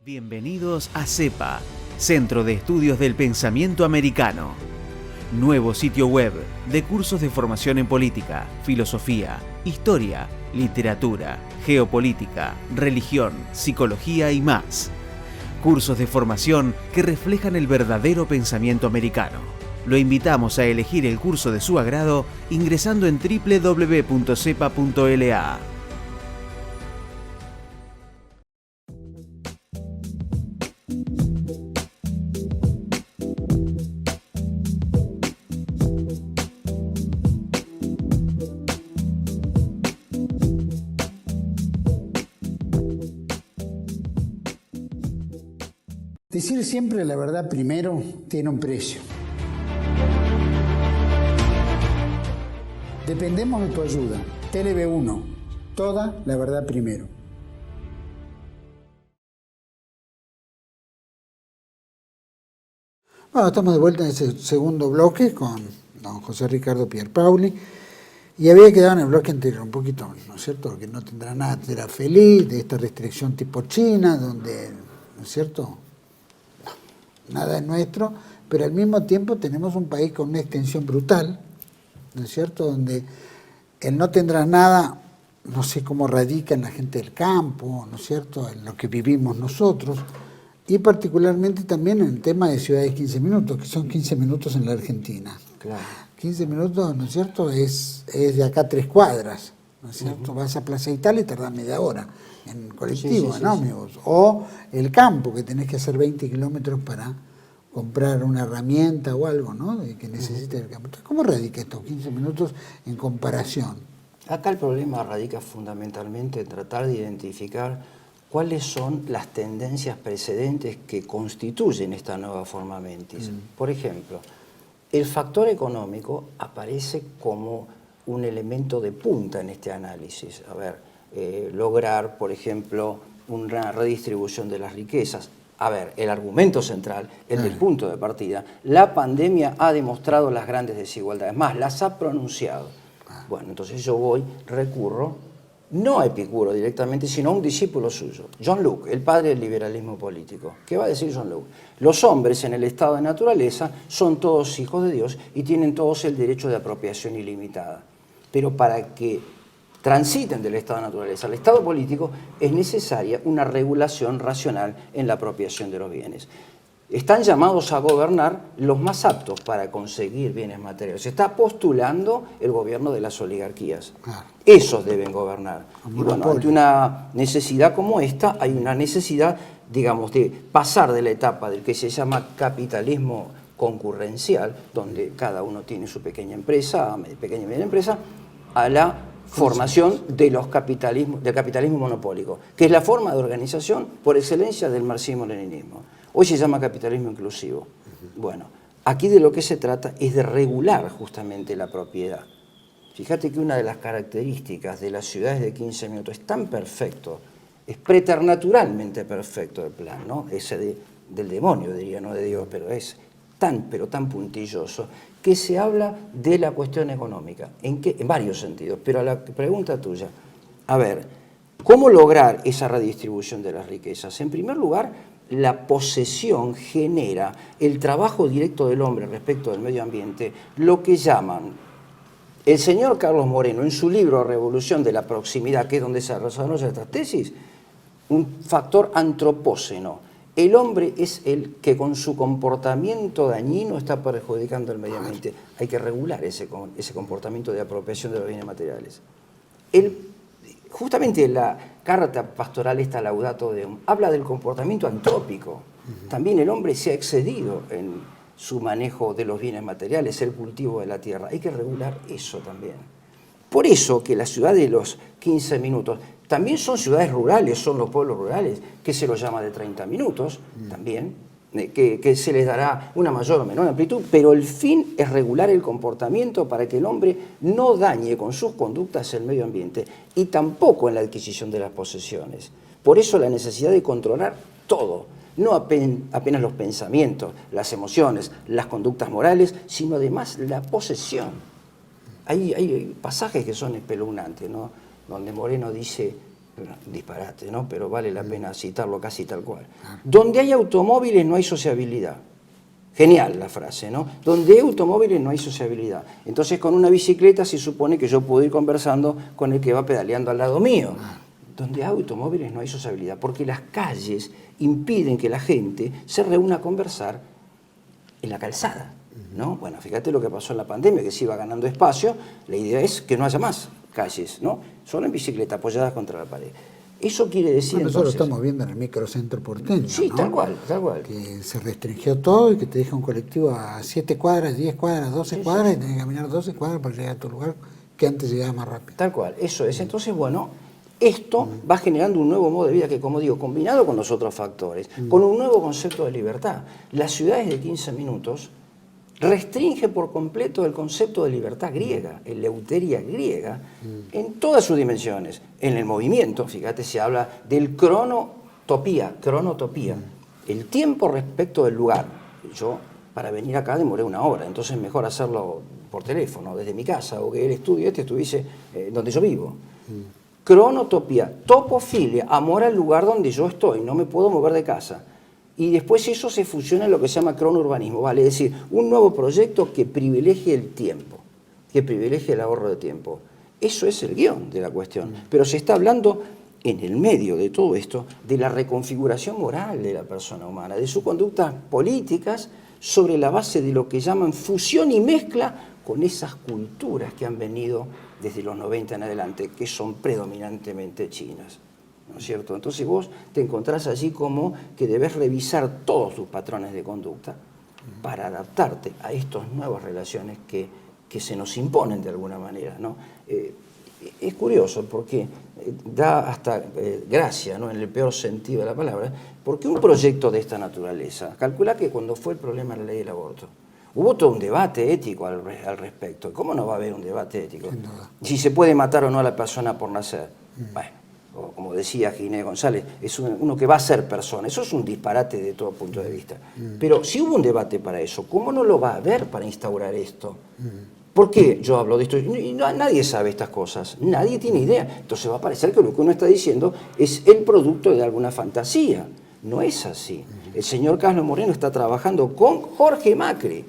Bienvenidos a CEPA, Centro de Estudios del Pensamiento Americano. Nuevo sitio web de cursos de formación en política, filosofía, historia, literatura, geopolítica, religión, psicología y más. Cursos de formación que reflejan el verdadero pensamiento americano. Lo invitamos a elegir el curso de su agrado ingresando en www.cepa.la. Decir siempre la verdad primero tiene un precio. Dependemos de tu ayuda. TLB1, toda la verdad primero. Bueno, estamos de vuelta en ese segundo bloque con don José Ricardo Pierpaoli. Y había quedado en el bloque anterior un poquito, ¿no es cierto?, que no tendrá nada, será feliz de esta restricción tipo China, donde, ¿no es cierto?, nada es nuestro, pero al mismo tiempo tenemos un país con una extensión brutal, ¿no es cierto?, donde el no tendrá nada, no sé cómo radica en la gente del campo, ¿no es cierto?, en lo que vivimos nosotros, y particularmente también en el tema de ciudades 15 minutos, que son 15 minutos en la Argentina. Claro. 15 minutos, ¿no es cierto?, es de acá 3 cuadras, ¿no es cierto? Vas a Plaza Italia y tardás media hora en colectivo, en ómnibus. O el campo, que tenés que hacer 20 kilómetros para comprar una herramienta o algo, ¿no?, que necesites el campo. Entonces, ¿cómo radica estos 15 minutos en comparación? Acá el problema radica fundamentalmente en tratar de identificar cuáles son las tendencias precedentes que constituyen esta nueva forma mentis. Por ejemplo, el factor económico aparece como un elemento de punta en este análisis. A ver, lograr, por ejemplo, una redistribución de las riquezas. A ver, el argumento central, el del punto de partida. La pandemia ha demostrado las grandes desigualdades, más, las ha pronunciado. Bueno, entonces yo recurro, no a Epicuro directamente, sino a un discípulo suyo, John Locke, el padre del liberalismo político. ¿Qué va a decir John Locke? Los hombres en el estado de naturaleza son todos hijos de Dios y tienen todos el derecho de apropiación ilimitada. Pero para que transiten del estado de naturaleza al estado político es necesaria una regulación racional en la apropiación de los bienes. Están llamados a gobernar los más aptos para conseguir bienes materiales. Se está postulando el gobierno de las oligarquías. Esos deben gobernar. Y bueno, ante una necesidad como esta, hay una necesidad, digamos, de pasar de la etapa del que se llama capitalismo concurrencial, donde cada uno tiene su pequeña empresa, pequeña y media empresa, a la formación de del capitalismo monopólico, que es la forma de organización por excelencia del marxismo-leninismo. Hoy se llama capitalismo inclusivo. Bueno, aquí de lo que se trata es de regular justamente la propiedad. Fíjate que una de las características de las ciudades de 15 minutos es tan perfecto, es preternaturalmente perfecto el plan, ¿no? Ese del demonio, diría, no de Dios, pero es tan puntilloso, que se habla de la cuestión económica, en varios sentidos, pero a la pregunta tuya, a ver, ¿cómo lograr esa redistribución de las riquezas? En primer lugar, la posesión genera el trabajo directo del hombre respecto del medio ambiente, lo que llaman el señor Carlos Moreno, en su libro Revolución de la Proximidad, que es donde se desarrolla esta tesis, un factor antropóceno. El hombre es el que con su comportamiento dañino está perjudicando el medio ambiente. Hay que regular ese comportamiento de apropiación de los bienes materiales. Justamente la carta pastoral esta Laudato Deum habla del comportamiento antrópico. También el hombre se ha excedido en su manejo de los bienes materiales, el cultivo de la tierra. Hay que regular eso también. Por eso que la ciudad de los 15 minutos también son ciudades rurales, son los pueblos rurales, que se los llama de 30 minutos también, que se les dará una mayor o menor amplitud, pero el fin es regular el comportamiento para que el hombre no dañe con sus conductas el medio ambiente y tampoco en la adquisición de las posesiones. Por eso la necesidad de controlar todo, no apenas los pensamientos, las emociones, las conductas morales, sino además la posesión. Hay pasajes que son espeluznantes, ¿no?, donde Moreno dice, disparate, ¿no?, pero vale la pena citarlo casi tal cual. Donde hay automóviles no hay sociabilidad. Genial la frase, ¿no? Donde hay automóviles no hay sociabilidad. Entonces con una bicicleta se supone que yo puedo ir conversando con el que va pedaleando al lado mío. donde hay automóviles no hay sociabilidad, porque las calles impiden que la gente se reúna a conversar en la calzada, ¿no? Bueno, fíjate lo que pasó en la pandemia, que se iba ganando espacio, la idea es que no haya más calles, ¿no? Solo en bicicleta, apoyadas contra la pared. Eso quiere decir, bueno, nosotros lo estamos viendo en el microcentro porteño, sí, ¿no? tal cual. Que se restringió todo y que te deja un colectivo a 7 cuadras, 10 cuadras, 12 cuadras, y tenés que caminar 12 cuadras para llegar a tu lugar, que antes llegaba más rápido. Tal cual, eso es. Entonces, bueno, esto va generando un nuevo modo de vida que, como digo, combinado con los otros factores, con un nuevo concepto de libertad. Las ciudades de 15 minutos restringe por completo el concepto de libertad griega, eleuteria griega, en todas sus dimensiones. En el movimiento, fíjate, se habla del cronotopía. El tiempo respecto del lugar. Yo, para venir acá, demoré 1 hora, entonces mejor hacerlo por teléfono, desde mi casa, o que el estudio estuviese donde yo vivo. Cronotopía, topofilia, amor al lugar donde yo estoy, no me puedo mover de casa. Y después eso se fusiona en lo que se llama cronourbanismo, ¿vale? Es decir, un nuevo proyecto que privilegie el tiempo, que privilegie el ahorro de tiempo. Eso es el guión de la cuestión. Pero se está hablando, en el medio de todo esto, de la reconfiguración moral de la persona humana, de sus conductas políticas, sobre la base de lo que llaman fusión y mezcla con esas culturas que han venido desde los 90 en adelante, que son predominantemente chinas, ¿no es cierto? Entonces vos te encontrás allí como que debes revisar todos tus patrones de conducta para adaptarte a estas nuevas relaciones que se nos imponen de alguna manera, ¿no? Es curioso porque da hasta gracia, ¿no? En el peor sentido de la palabra, porque un proyecto de esta naturaleza, calcula que cuando fue el problema de la ley del aborto, hubo todo un debate ético al respecto. ¿Cómo no va a haber un debate ético? Si se puede matar o no a la persona por nacer. Bueno, o como decía Ginés González, es uno que va a ser persona. Eso es un disparate de todo punto de vista. Pero si hubo un debate para eso, ¿cómo no lo va a haber para instaurar esto? ¿Por qué yo hablo de esto? Y nadie sabe estas cosas, nadie tiene idea. Entonces va a parecer que lo que uno está diciendo es el producto de alguna fantasía. No es así. El señor Carlos Moreno está trabajando con Jorge Macri.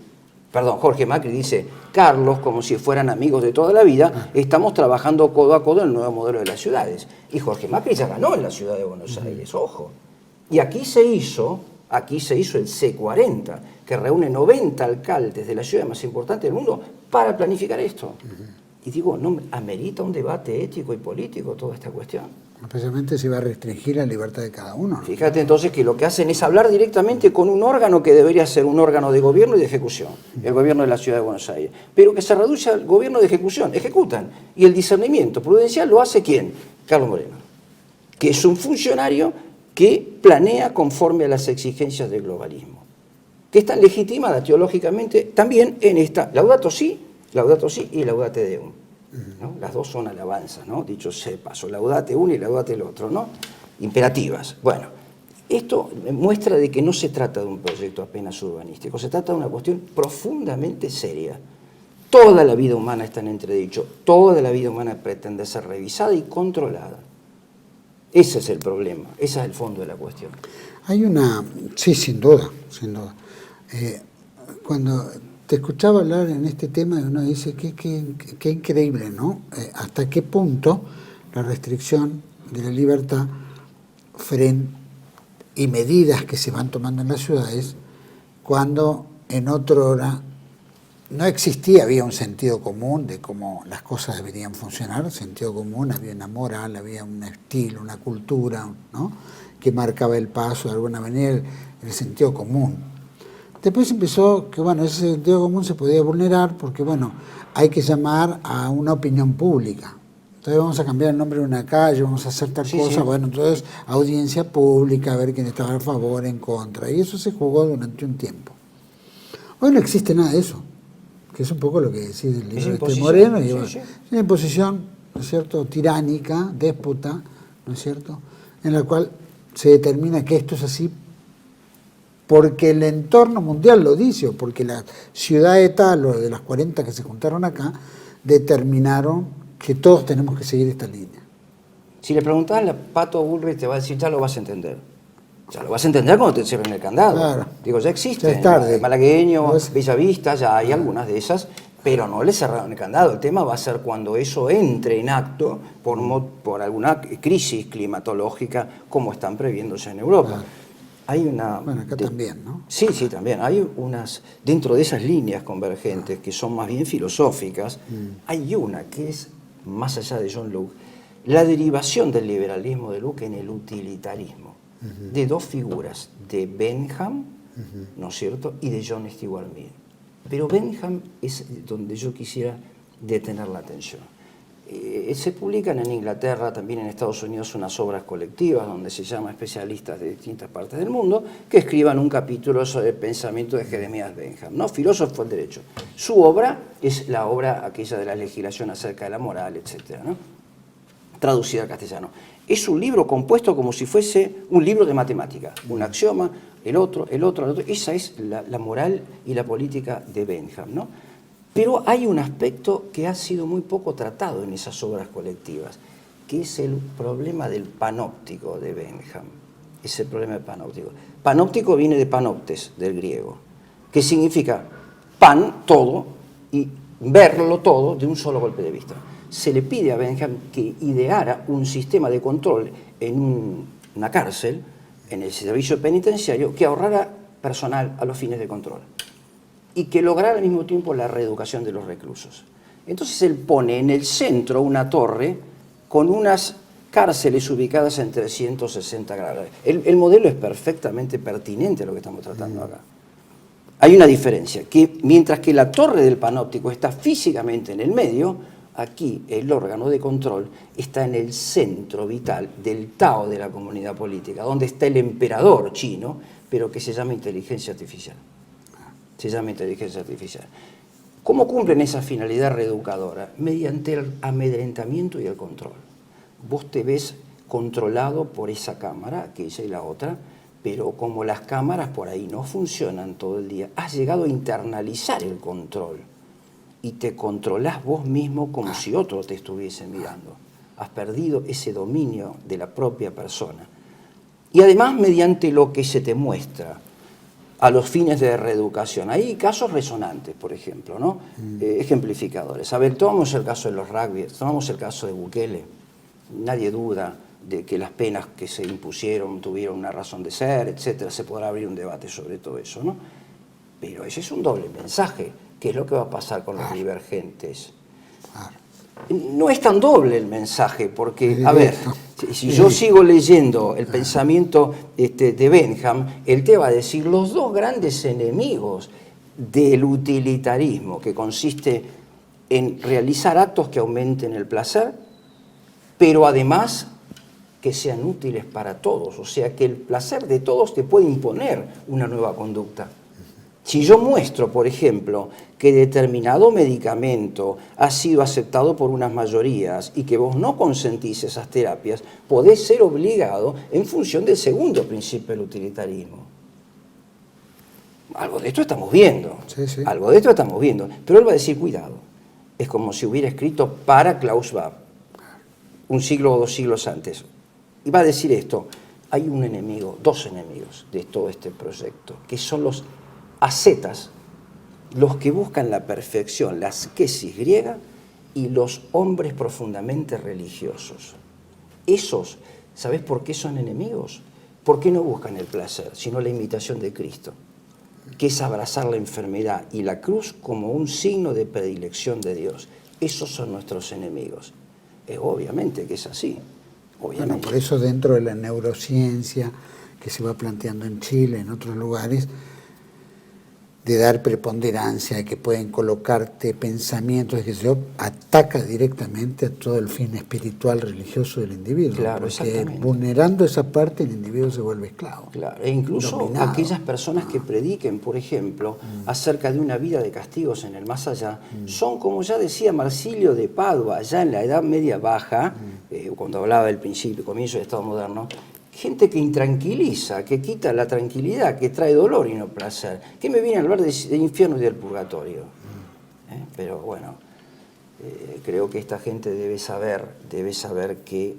Perdón, Jorge Macri dice, Carlos, como si fueran amigos de toda la vida, estamos trabajando codo a codo en el nuevo modelo de las ciudades. Y Jorge Macri ya ganó en la ciudad de Buenos Aires, ojo. Y aquí se hizo el C40, que reúne 90 alcaldes de la ciudad más importante del mundo para planificar esto. Y digo, ¿no amerita un debate ético y político toda esta cuestión? Especialmente si va a restringir la libertad de cada uno, ¿no? Fíjate entonces que lo que hacen es hablar directamente con un órgano que debería ser un órgano de gobierno y de ejecución, el gobierno de la ciudad de Buenos Aires, pero que se reduce al gobierno de ejecución, ejecutan, y el discernimiento prudencial lo hace ¿quién? Carlos Moreno, que es un funcionario que planea conforme a las exigencias del globalismo, que están legitimadas teológicamente también en esta Laudato Si y Laudate Deum. ¿No? Las dos son alabanzas, ¿no? Dicho sea de paso, laudate uno y laudate el otro, ¿no? Imperativas. Bueno, esto muestra de que no se trata de un proyecto apenas urbanístico, se trata de una cuestión profundamente seria. Toda la vida humana está en entredicho, toda la vida humana pretende ser revisada y controlada. Ese es el problema, ese es el fondo de la cuestión. Hay una, sí, sin duda, sin duda. Cuando te escuchaba hablar en este tema y uno dice qué increíble, ¿no? Hasta qué punto la restricción de la libertad y medidas que se van tomando en las ciudades, cuando en otra hora no existía, había un sentido común de cómo las cosas deberían funcionar, sentido común, había una moral, había un estilo, una cultura, ¿no? Que marcaba el paso de alguna manera, el sentido común. Después empezó que, bueno, ese sentido común se podía vulnerar porque, bueno, hay que llamar a una opinión pública. Entonces vamos a cambiar el nombre de una calle, vamos a hacer tal cosa, sí. Bueno, entonces audiencia pública, a ver quién estaba a favor, en contra. Y eso se jugó durante un tiempo. Hoy no existe nada de eso, que es un poco lo que decía el libro de Moreno. Y, bueno, es una imposición, ¿no es cierto?, tiránica, déspota, ¿no es cierto?, en la cual se determina que esto es así porque el entorno mundial lo dice, o porque la ciudad de tal, o de las 40 que se juntaron acá, determinaron que todos tenemos que seguir esta línea. Si le preguntás a Pato Bullrich, te va a decir, ya lo vas a entender. Ya lo vas a entender cuando te cierren el candado. Claro. Digo, ya existe. Ya es tarde. Malagueño, Bellavista, ya hay algunas de esas. pero no le cerraron el candado. El tema va a ser cuando eso entre en acto por alguna crisis climatológica, como están previéndose en Europa. Hay una... Bueno, acá también, ¿no? Sí, sí, también. Hay unas, dentro de esas líneas convergentes que son más bien filosóficas, hay una que es, más allá de John Locke, la derivación del liberalismo de Locke en el utilitarismo, de dos figuras, de Bentham, ¿no es cierto?, y de John Stuart Mill. Pero Bentham es donde yo quisiera detener la atención. Se publican en Inglaterra, también en Estados Unidos, unas obras colectivas donde se llama especialistas de distintas partes del mundo que escriban un capítulo sobre el pensamiento de Jeremías Bentham, ¿no? Filósofo del derecho. Su obra es la obra aquella de la legislación acerca de la moral, etcétera, ¿no? Traducida al castellano. Es un libro compuesto como si fuese un libro de matemática, un axioma, el otro. Esa es la moral y la política de Bentham, ¿no? Pero hay un aspecto que ha sido muy poco tratado en esas obras colectivas, que es el problema del panóptico de Bentham. Es el problema del panóptico. Panóptico viene de panoptes, del griego, que significa pan, todo, y verlo todo de un solo golpe de vista. Se le pide a Bentham que ideara un sistema de control en una cárcel, en el servicio penitenciario, que ahorrara personal a los fines de control y que lograra al mismo tiempo la reeducación de los reclusos. Entonces él pone en el centro una torre con unas cárceles ubicadas en 360 grados. El modelo es perfectamente pertinente a lo que estamos tratando acá. Hay una diferencia, que mientras que la torre del panóptico está físicamente en el medio, aquí el órgano de control está en el centro vital del Tao de la comunidad política, donde está el emperador chino, pero que se llama inteligencia artificial. Se llama inteligencia artificial. ¿Cómo cumplen esa finalidad reeducadora? Mediante el amedrentamiento y el control. Vos te ves controlado por esa cámara, aquella y la otra, pero como las cámaras por ahí no funcionan todo el día, has llegado a internalizar el control y te controlás vos mismo como si otro te estuviese mirando. Has perdido ese dominio de la propia persona. Y además mediante lo que se te muestra a los fines de reeducación. Hay casos resonantes, por ejemplo, ¿no? Ejemplificadores. A ver, tomamos el caso de los rugby, tomamos el caso de Bukele. Nadie duda de que las penas que se impusieron tuvieron una razón de ser, etcétera. Se podrá abrir un debate sobre todo eso, ¿no? Pero ese es un doble mensaje. ¿Qué es lo que va a pasar con los divergentes? No es tan doble el mensaje, porque, a ver, si yo sigo leyendo el pensamiento de Bentham, él te va a decir los dos grandes enemigos del utilitarismo, que consiste en realizar actos que aumenten el placer, pero además que sean útiles para todos, o sea, que el placer de todos te puede imponer una nueva conducta. Si yo muestro, por ejemplo, que determinado medicamento ha sido aceptado por unas mayorías y que vos no consentís esas terapias, podés ser obligado en función del segundo principio del utilitarismo. Algo de esto estamos viendo, sí. Algo de esto estamos viendo. Pero él va a decir, cuidado, es como si hubiera escrito para Klaus Schwab, un siglo o 2 siglos antes. Y va a decir esto, hay un enemigo, dos enemigos de todo este proyecto, que son los ascetas, los que buscan la perfección, la asquesis griega, y los hombres profundamente religiosos. Esos, ¿sabés por qué son enemigos? ¿Por qué no buscan el placer, sino la imitación de Cristo? Que es abrazar la enfermedad y la cruz como un signo de predilección de Dios. Esos son nuestros enemigos. Obviamente que es así. Obviamente. Bueno, por eso dentro de la neurociencia que se va planteando en Chile, en otros lugares, de dar preponderancia, que pueden colocarte pensamientos, que se ataca directamente a todo el fin espiritual, religioso del individuo. Claro, porque vulnerando esa parte, el individuo se vuelve esclavo. Claro, e incluso dominado. Aquellas personas que prediquen, por ejemplo, acerca de una vida de castigos en el más allá, son, como ya decía Marsilio de Padua, ya en la Edad Media Baja, cuando hablaba del principio, comienzo del Estado moderno, gente que intranquiliza, que quita la tranquilidad, que trae dolor y no placer. ¿Qué me viene a hablar de infierno y del purgatorio? Pero bueno, creo que esta gente debe saber que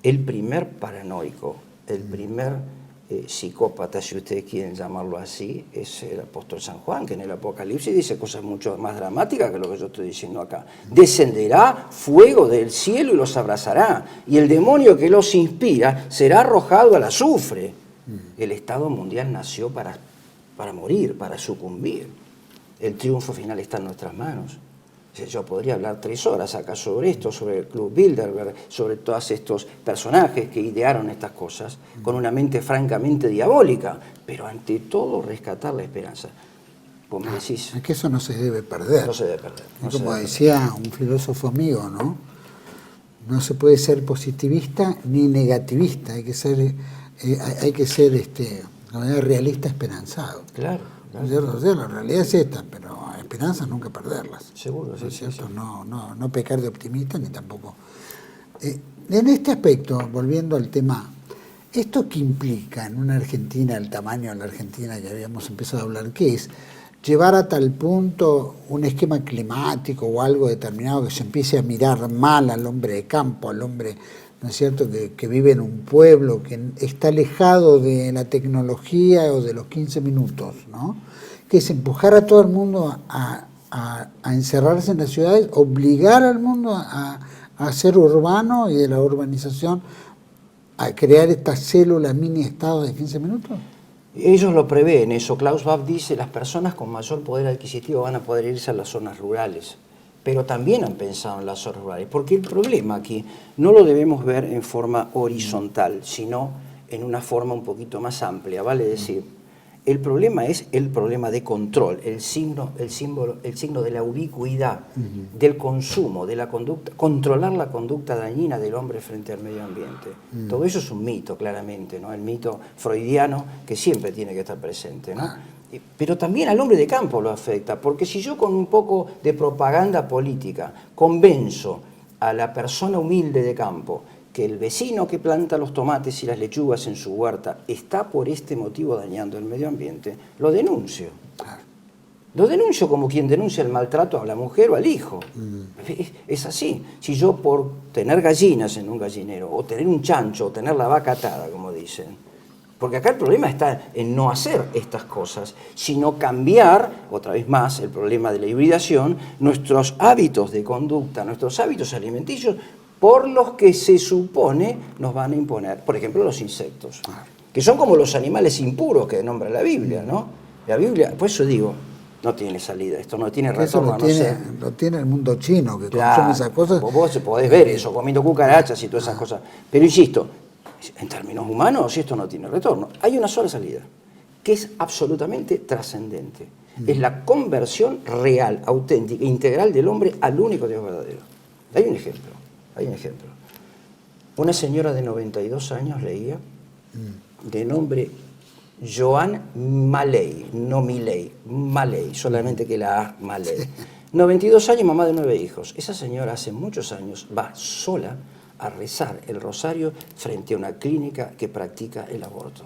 el primer paranoico, el primer psicópata, si ustedes quieren llamarlo así, es el apóstol San Juan, que en el Apocalipsis dice cosas mucho más dramáticas que lo que yo estoy diciendo acá. Descenderá fuego del cielo y los abrazará, y el demonio que los inspira será arrojado al azufre. El Estado mundial nació para morir, para sucumbir. El triunfo final está en nuestras manos. Yo podría hablar 3 horas acá sobre esto, sobre el Club Bilderberg, sobre todos estos personajes que idearon estas cosas, con una mente francamente diabólica, pero ante todo rescatar la esperanza. Vos me decís, es que eso no se debe perder. No se debe perder. No como decía un filósofo amigo, ¿no? No se puede ser positivista ni negativista, hay que ser realista esperanzado. Claro. La realidad es esta, pero esperanzas nunca perderlas. Seguro, sí, sí. No pecar de optimista ni tampoco. En este aspecto, volviendo al tema, ¿esto qué implica en una Argentina, el tamaño de la Argentina que habíamos empezado a hablar? ¿Qué es? ¿Llevar a tal punto un esquema climático o algo determinado que se empiece a mirar mal al hombre de campo, al hombre, ¿no es cierto?, que vive en un pueblo, que está alejado de la tecnología o de los 15 minutos, ¿no? Que es empujar a todo el mundo a encerrarse en las ciudades, obligar al mundo a ser urbano y de la urbanización a crear estas células mini estados de 15 minutos? Ellos lo prevén eso. Klaus Schwab dice, las personas con mayor poder adquisitivo van a poder irse a las zonas rurales. Pero también han pensado en las zonas rurales, porque el problema aquí no lo debemos ver en forma horizontal, sino en una forma un poquito más amplia, vale decir, el problema es el problema de control, el signo de la ubicuidad, del consumo, de la conducta, controlar la conducta dañina del hombre frente al medio ambiente. Todo eso es un mito, claramente, ¿no? El mito freudiano que siempre tiene que estar presente, ¿no? Pero también al hombre de campo lo afecta, porque si yo con un poco de propaganda política convenzo a la persona humilde de campo que el vecino que planta los tomates y las lechugas en su huerta está por este motivo dañando el medio ambiente, lo denuncio. Lo denuncio como quien denuncia el maltrato a la mujer o al hijo. Es así. Si yo por tener gallinas en un gallinero, o tener un chancho, o tener la vaca atada, como dicen, porque acá el problema está en no hacer estas cosas, sino cambiar, otra vez más, el problema de la hibridación, nuestros hábitos de conducta, nuestros hábitos alimenticios, por los que se supone nos van a imponer, por ejemplo, los insectos, que son como los animales impuros que nombra la Biblia, ¿no? La Biblia, por eso digo, no tiene salida, esto no tiene retorno. Lo tiene el mundo chino, que consume esas cosas. Vos podés ver eso, comiendo cucarachas y todas esas cosas. Pero insisto, en términos humanos, esto no tiene retorno. Hay una sola salida, que es absolutamente trascendente. Es la conversión real, auténtica, integral del hombre al único Dios verdadero. Hay un ejemplo. Una señora de 92 años leía, de nombre Joan Maley, no Miley, Maley, solamente que la A, Maley. 92 años, mamá de 9 hijos. Esa señora hace muchos años va sola a rezar el rosario frente a una clínica que practica el aborto.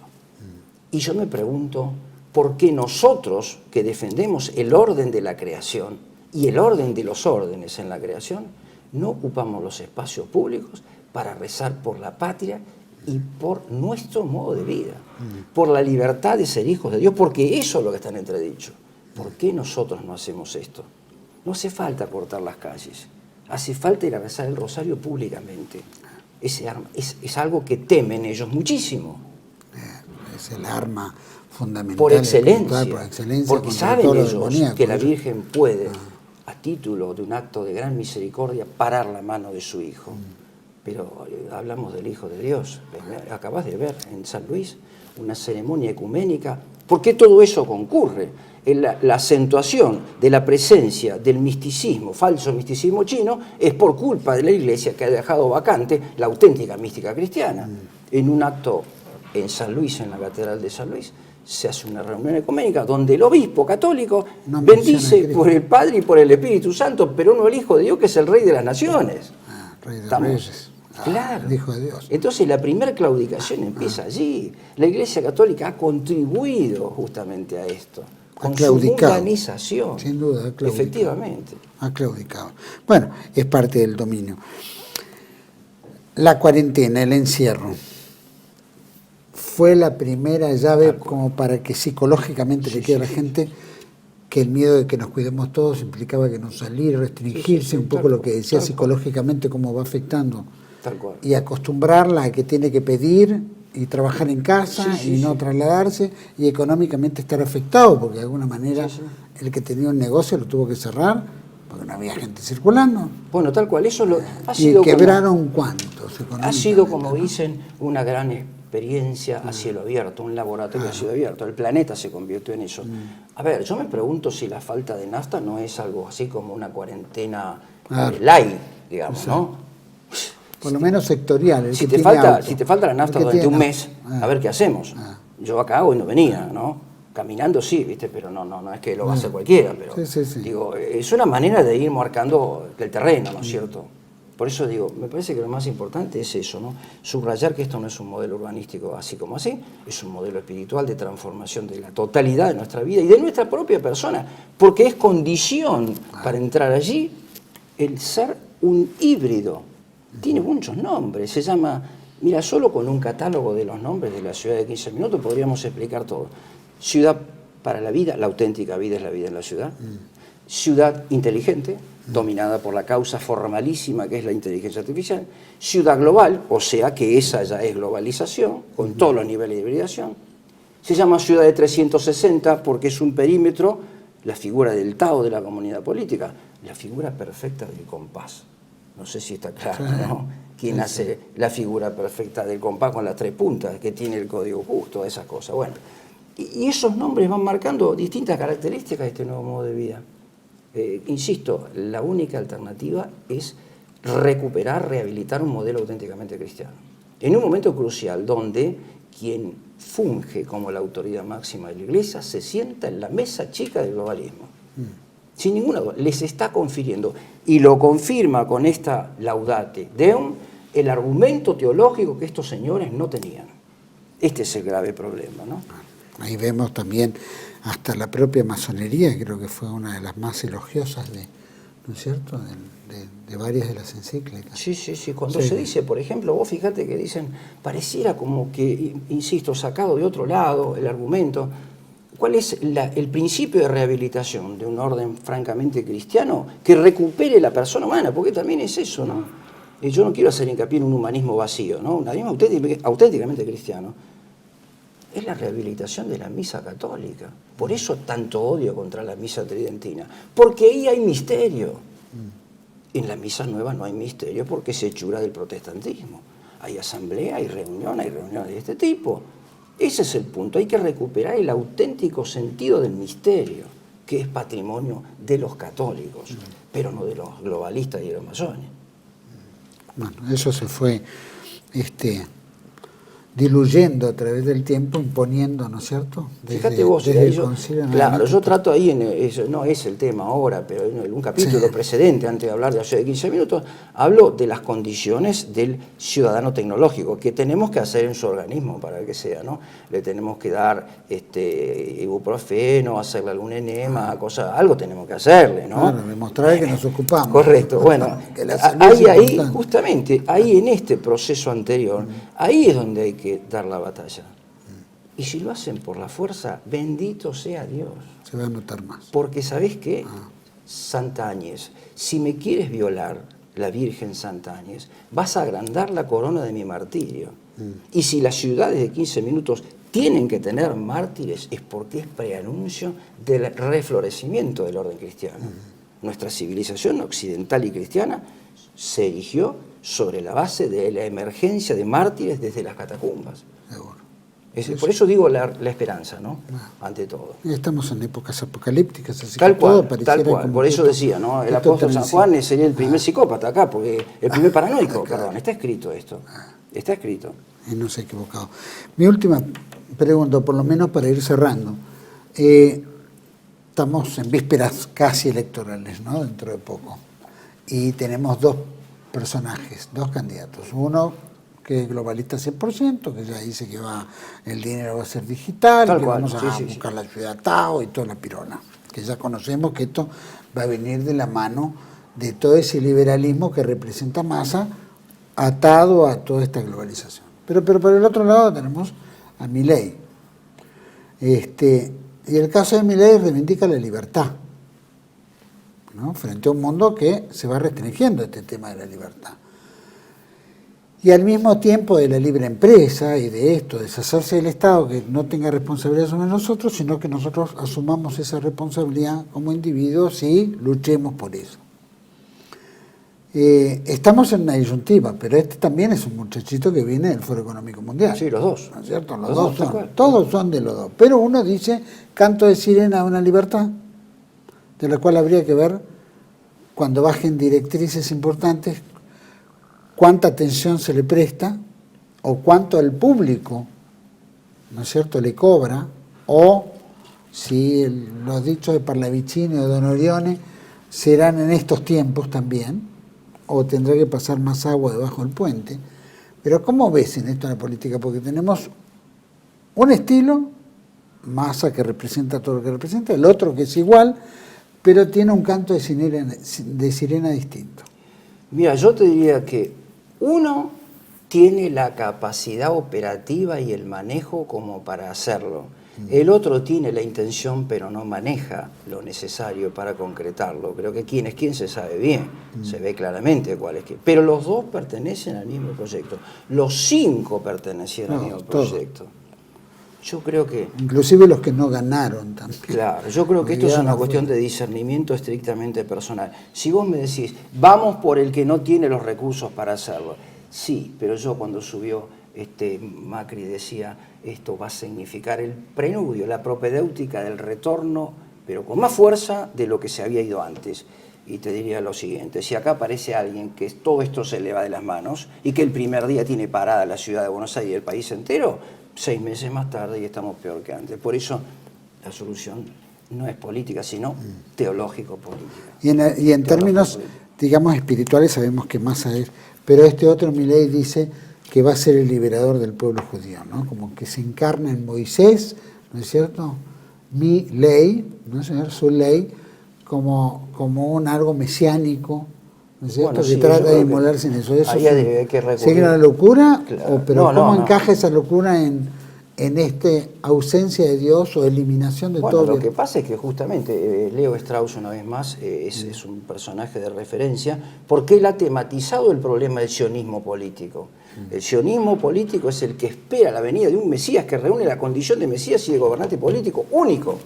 Y yo me pregunto, ¿por qué nosotros que defendemos el orden de la creación y el orden de los órdenes en la creación, no ocupamos los espacios públicos para rezar por la patria y por nuestro modo de vida, por la libertad de ser hijos de Dios, porque eso es lo que está en entredicho? ¿Por qué nosotros no hacemos esto? No hace falta cortar las calles, hace falta ir a rezar el rosario públicamente. Es algo que temen ellos muchísimo. Es el arma fundamental. Por excelencia, porque saben ellos demoníaco, que la Virgen puede, a título de un acto de gran misericordia, parar la mano de su Hijo. Pero hablamos del Hijo de Dios. Acabas de ver en San Luis una ceremonia ecuménica. ¿Por qué todo eso concurre? La acentuación de la presencia del misticismo, falso misticismo chino, es por culpa de la Iglesia, que ha dejado vacante la auténtica mística cristiana. En un acto en San Luis, en la Catedral de San Luis, se hace una reunión ecuménica donde el obispo católico bendice por el Padre y por el Espíritu Santo, pero no el Hijo de Dios, que es el Rey de las Naciones. Rey de Reyes. Claro. Hijo de Dios. Entonces la primera claudicación empieza allí. La Iglesia Católica ha contribuido justamente a esto. Con su organización. Sin duda, ha claudicado. Efectivamente. Ha claudicado. Bueno, es parte del dominio. La cuarentena, el encierro, fue la primera llave como para que psicológicamente le quede a la gente que el miedo de que nos cuidemos todos implicaba que no salir, restringirse, un poco lo que decía psicológicamente, cómo va afectando. Tal cual. Y acostumbrarla a que tiene que pedir y trabajar en casa y no trasladarse, y económicamente estar afectado, porque de alguna manera el que tenía un negocio lo tuvo que cerrar, porque no había gente circulando. Bueno, tal cual, eso ha Y sido quebraron cuántos. Ha sido, como dicen, una gran experiencia a cielo abierto, un laboratorio a cielo abierto. El planeta se convirtió en eso. A ver, yo me pregunto si la falta de nafta no es algo así como una cuarentena light, digamos, ¿no? Por lo menos sectorial. Si te falta la nafta durante un mes, a ver qué hacemos. Yo acá hoy no venía, ¿no? Caminando sí, ¿viste? Pero no es que lo va a hacer cualquiera, pero digo, es una manera de ir marcando el terreno, ¿no es cierto? Por eso digo, me parece que lo más importante es eso, ¿no? Subrayar que esto no es un modelo urbanístico así como así, es un modelo espiritual de transformación de la totalidad de nuestra vida y de nuestra propia persona, porque es condición para entrar allí el ser un híbrido. Tiene muchos nombres, se llama, mira, solo con un catálogo de los nombres de la ciudad de 15 minutos podríamos explicar todo. Ciudad para la vida, la auténtica vida es la vida en la ciudad. Ciudad inteligente, dominada por la causa formalísima que es la inteligencia artificial. Ciudad global, o sea que esa ya es globalización, con todos los niveles de hibridación. Se llama ciudad de 360 porque es un perímetro, la figura del Tao de la comunidad política, la figura perfecta del compás. No sé si está claro, ¿no? ¿Quién hace la figura perfecta del compás con las 3 puntas, que tiene el código justo, esas cosas? Bueno, y esos nombres van marcando distintas características de este nuevo modo de vida. Insisto, la única alternativa es recuperar, rehabilitar un modelo auténticamente cristiano. En un momento crucial donde quien funge como la autoridad máxima de la Iglesia se sienta en la mesa chica del globalismo. Sin ninguna duda, les está confiriendo, y lo confirma con esta Laudate Deum, el argumento teológico que estos señores no tenían. Este es el grave problema, ¿no? Ahí vemos también hasta la propia masonería, creo que fue una de las más elogiosas ¿no es cierto?, de varias de las encíclicas. Sí. Cuando se dice, por ejemplo, vos fíjate que dicen, pareciera como que, insisto, sacado de otro lado el argumento. ¿Cuál es el principio de rehabilitación de un orden francamente cristiano que recupere la persona humana? Porque también es eso, ¿no? Yo no quiero hacer hincapié en un humanismo vacío, ¿no? Un humanismo auténticamente cristiano. Es la rehabilitación de la misa católica. Por eso tanto odio contra la misa tridentina. Porque ahí hay misterio. En la misa nueva no hay misterio porque se hechura del protestantismo. Hay asamblea, hay reuniones de este tipo. Ese es el punto. Hay que recuperar el auténtico sentido del misterio, que es patrimonio de los católicos, pero no de los globalistas y de los masones. Bueno, eso se fue diluyendo a través del tiempo, imponiendo, ¿no es cierto? Fíjate vos, claro, yo trato ahí, no es el tema ahora, pero en un capítulo precedente, antes de hablar de hace 15 minutos, hablo de las condiciones del ciudadano tecnológico, que tenemos que hacer en su organismo para que sea, ¿no? Le tenemos que dar ibuprofeno, hacerle algún enema, algo tenemos que hacerle, ¿no? Claro, demostrar que nos ocupamos. Correcto, bueno, ahí justamente, ahí en este proceso anterior, ahí es donde hay que dar la batalla. Y si lo hacen por la fuerza, bendito sea Dios. Se va a notar más. Porque ¿sabés qué? Santa Áñez, si me quieres violar, la Virgen Santa Áñez, vas a agrandar la corona de mi martirio. Y si las ciudades de 15 minutos tienen que tener mártires, es porque es preanuncio del reflorecimiento del orden cristiano. Nuestra civilización occidental y cristiana se erigió sobre la base de la emergencia de mártires desde las catacumbas. Por eso digo la esperanza, ¿no? Ante todo. Estamos en épocas apocalípticas, así tal que cual, todo tal cual. Por eso decía, ¿no? El apóstol San Juan sería el primer psicópata acá, porque el primer paranoico, perdón, está escrito esto. Está escrito. Y no se ha equivocado. Mi última pregunta, por lo menos para ir cerrando. Estamos en vísperas casi electorales, ¿no? Dentro de poco. Y tenemos dos personajes, dos candidatos. Uno que es globalista 100%, que ya dice que el dinero va a ser digital, que vamos a buscar la ciudad Tao y toda la pirona. Que ya conocemos que esto va a venir de la mano de todo ese liberalismo que representa Massa, atado a toda esta globalización. Pero por el otro lado tenemos a Milei. Y el caso de Milei reivindica la libertad, ¿no? Frente a un mundo que se va restringiendo este tema de la libertad. Y al mismo tiempo de la libre empresa y de esto, deshacerse del Estado, que no tenga responsabilidad sobre nosotros, sino que nosotros asumamos esa responsabilidad como individuos y luchemos por eso. Estamos en una disyuntiva, pero este también es un muchachito que viene del Foro Económico Mundial. Sí, los dos. ¿No es cierto? Los dos son, todos son de los dos. Pero uno dice, canto de sirena a una libertad, de la cual habría que ver, cuando bajen directrices importantes, cuánta atención se le presta o cuánto el público, ¿no es cierto?, le cobra, o si los dichos de Parlavicini o Don Orione serán en estos tiempos también, o tendrá que pasar más agua debajo del puente. Pero ¿cómo ves en esto la política? Porque tenemos un estilo, Massa, que representa todo lo que representa, el otro que es igual, pero tiene un canto de sirena distinto. Mira, yo te diría que uno tiene la capacidad operativa y el manejo como para hacerlo. El otro tiene la intención, pero no maneja lo necesario para concretarlo. Creo que quién es quién se sabe bien, se ve claramente cuál es quién. Pero los dos pertenecen al mismo proyecto. Los 5 pertenecieron al mismo proyecto. Yo creo que... Inclusive los que no ganaron también. Claro, yo creo que esto es una cuestión de discernimiento estrictamente personal. Si vos me decís, vamos por el que no tiene los recursos para hacerlo. Sí, pero yo cuando subió Macri decía, esto va a significar el preludio, la propedéutica del retorno, pero con más fuerza de lo que se había ido antes. Y te diría lo siguiente, si acá aparece alguien que todo esto se le va de las manos y que el primer día tiene parada la ciudad de Buenos Aires y el país entero, 6 meses más tarde y estamos peor que antes. Por eso la solución no es política, sino teológico-política. Y en términos, digamos, espirituales sabemos que Massa es, pero este otro Milei dice que va a ser el liberador del pueblo judío, ¿no? Como que se encarna en Moisés, ¿no es cierto? Mi ley, ¿no es cierto? Su ley, como un algo mesiánico, ¿no es cierto? Bueno, que trata de inmolarse en eso. ¿Eso hay que recurrir. ¿Sigue la locura? Claro. Pero ¿cómo encaja esa locura en esta ausencia de Dios o eliminación de todo? Lo que pasa es que justamente Leo Strauss, una vez más, es un personaje de referencia porque él ha tematizado el problema del sionismo político. El sionismo político es el que espera la venida de un Mesías que reúne la condición de Mesías y de gobernante político único.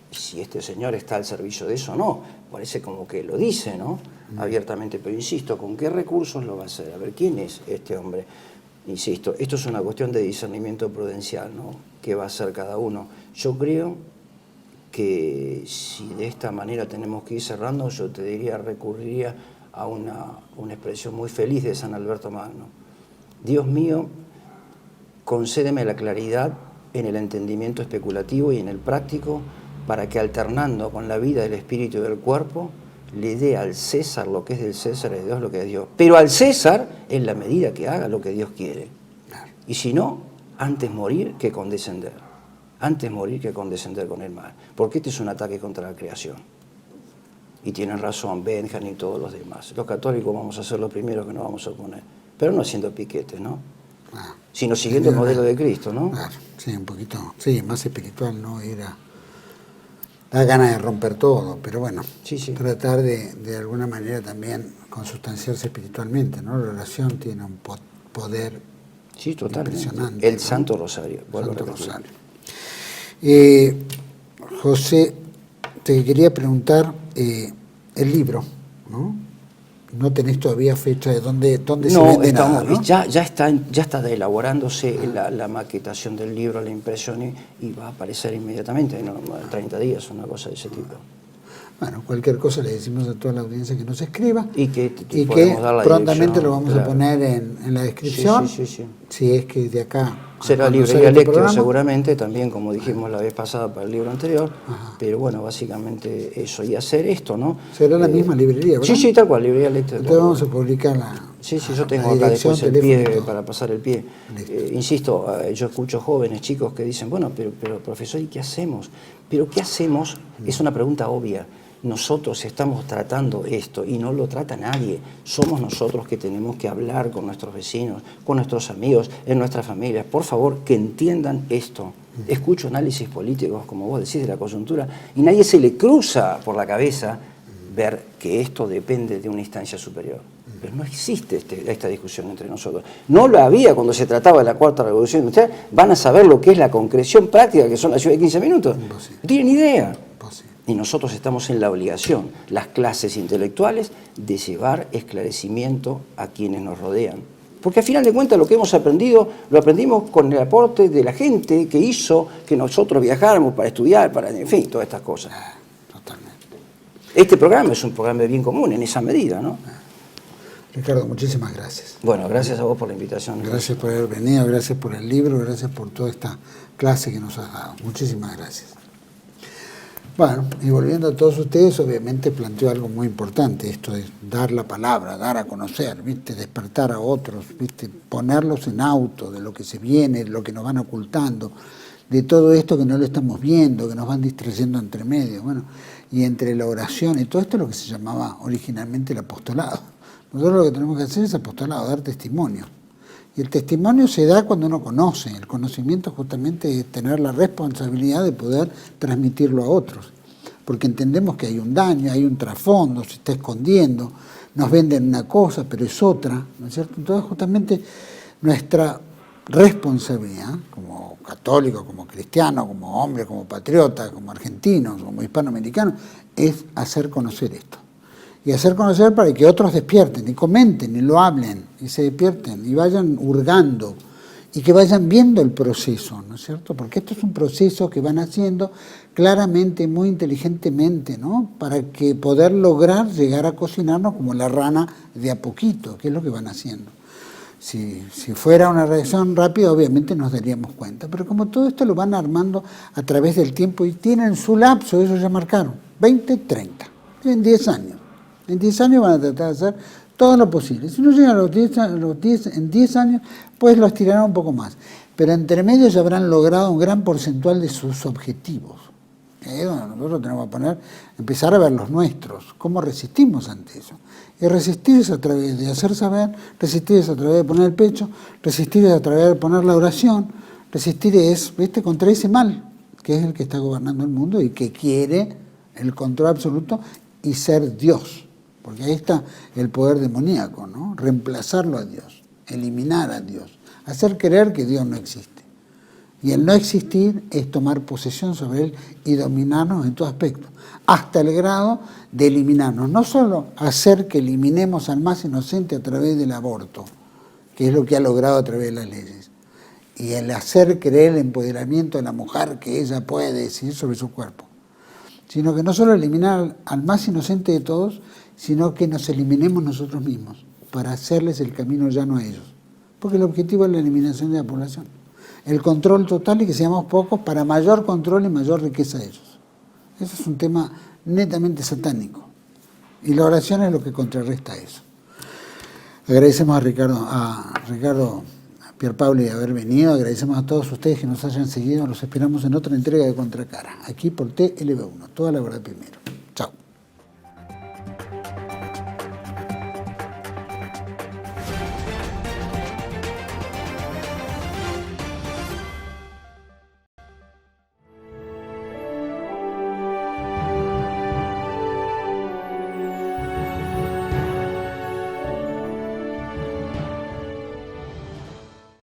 Si este señor está al servicio de eso o no, parece como que lo dice, ¿no? Abiertamente, pero insisto, ¿con qué recursos lo va a hacer? A ver, ¿quién es este hombre? Insisto, esto es una cuestión de discernimiento prudencial, ¿no? ¿Qué va a hacer cada uno? Yo creo que si de esta manera tenemos que ir cerrando, yo te diría, recurriría a una expresión muy feliz de San Alberto Magno. Dios mío, concédeme la claridad en el entendimiento especulativo y en el práctico, para que alternando con la vida del espíritu y del cuerpo, le dé al César lo que es del César y de Dios lo que es Dios. Pero al César en la medida que haga lo que Dios quiere. Y si no, antes morir que condescender. Antes morir que condescender con el mal. Porque este es un ataque contra la creación. Y tienen razón Benjamin y todos los demás. Los católicos vamos a ser los primeros que nos vamos a oponer. Pero no haciendo piquetes, ¿no? Sino siguiendo el modelo de Cristo, ¿no? Claro, sí, un poquito. Sí, más espiritual, ¿no? Da ganas de romper todo, pero bueno, tratar de alguna manera también consustanciarse espiritualmente, ¿no? La oración tiene un poder impresionante. El Santo Rosario. Santo Rosario. José, te quería preguntar el libro, ¿no? No tenés todavía fecha de dónde se vende nada, ¿no? Ya está elaborándose la maquetación del libro, la impresión, y va a aparecer inmediatamente, en 30 días, una cosa de ese tipo. Bueno, cualquier cosa le decimos a toda la audiencia que nos escriba y que prontamente lo vamos a poner en la descripción. Sí. Si es que de acá... Será librería Lectio seguramente, también como dijimos la vez pasada para el libro anterior, pero bueno, básicamente eso, y hacer esto, ¿no? Será la misma librería, ¿verdad? Sí, tal cual, librería Lectio. Entonces vamos a publicar yo tengo acá después el pie para pasar el pie. Insisto, yo escucho jóvenes, chicos que dicen, bueno, pero profesor, ¿y qué hacemos? Pero ¿qué hacemos? Es una pregunta obvia. nosotros estamos tratando esto y no lo trata nadie. Somos nosotros que tenemos que hablar con nuestros vecinos, con nuestros amigos, en nuestras familias. Por favor, que entiendan esto. Escucho análisis políticos, como vos decís, de la coyuntura, y nadie se le cruza por la cabeza ver que esto depende de una instancia superior. Pero no existe esta discusión entre nosotros. No lo había cuando se trataba de la cuarta revolución industrial. Van a saber lo que es la concreción práctica, que son las ciudades de 15 minutos. No tienen idea. Y nosotros estamos en la obligación, las clases intelectuales, de llevar esclarecimiento a quienes nos rodean. Porque al final de cuentas lo que hemos aprendido, lo aprendimos con el aporte de la gente que hizo que nosotros viajáramos para estudiar, para, en fin, todas estas cosas. Totalmente. Este programa es un programa de bien común en esa medida, ¿no? Ricardo, muchísimas gracias. Bueno, gracias a vos por la invitación. Gracias por haber venido, gracias por el libro, gracias por toda esta clase que nos has dado. Muchísimas gracias. Bueno, y volviendo a todos ustedes, obviamente planteó algo muy importante, esto de dar la palabra, dar a conocer, ¿viste? Despertar a otros, ¿viste? Ponerlos en auto de lo que se viene, de lo que nos van ocultando, de todo esto que no lo estamos viendo, que nos van distrayendo entre medio, bueno, y entre la oración y todo esto es lo que se llamaba originalmente el apostolado. Nosotros lo que tenemos que hacer es apostolado, dar testimonio. Y el testimonio se da cuando uno conoce. El conocimiento justamente es tener la responsabilidad de poder transmitirlo a otros. Porque entendemos que hay un daño, hay un trasfondo, se está escondiendo, nos venden una cosa, pero es otra, ¿no es cierto? Entonces justamente nuestra responsabilidad, como católico, como cristiano, como hombre, como patriota, como argentino, como hispanoamericano, es hacer conocer esto. Y hacer conocer para que otros despierten y comenten y lo hablen y se despierten y vayan hurgando y que vayan viendo el proceso, ¿no es cierto? Porque esto es un proceso que van haciendo claramente, muy inteligentemente, ¿no? Para que poder lograr llegar a cocinarnos como la rana de a poquito, que es lo que van haciendo. Si fuera una reacción rápida, obviamente nos daríamos cuenta, pero como todo esto lo van armando a través del tiempo y tienen su lapso, eso ya marcaron, 20, 30, en 10 años. En 10 años van a tratar de hacer todo lo posible. Si no llegan a en 10 años, pues los tirarán un poco más. Pero entre medio ya habrán logrado un gran porcentual de sus objetivos. Donde nosotros tenemos que empezar a ver los nuestros, cómo resistimos ante eso. Y resistir es a través de hacer saber, resistir es a través de poner el pecho, resistir es a través de poner la oración, resistir es, ¿viste?, contra ese mal, que es el que está gobernando el mundo y que quiere el control absoluto y ser Dios. Porque ahí está el poder demoníaco, ¿no? Reemplazarlo a Dios, eliminar a Dios, hacer creer que Dios no existe. Y el no existir es tomar posesión sobre Él y dominarnos en todo aspecto, hasta el grado de eliminarnos. No solo hacer que eliminemos al más inocente a través del aborto, que es lo que ha logrado a través de las leyes, y el hacer creer el empoderamiento de la mujer que ella puede decidir sobre su cuerpo, sino que no solo eliminar al más inocente de todos, sino que nos eliminemos nosotros mismos para hacerles el camino llano a ellos. Porque el objetivo es la eliminación de la población. El control total y que seamos pocos para mayor control y mayor riqueza de ellos. Eso es un tema netamente satánico. Y la oración es lo que contrarresta eso. Agradecemos a Ricardo Pierpaoli de haber venido, agradecemos a todos ustedes que nos hayan seguido, los esperamos en otra entrega de Contracara, aquí por TLB1, toda la verdad primero.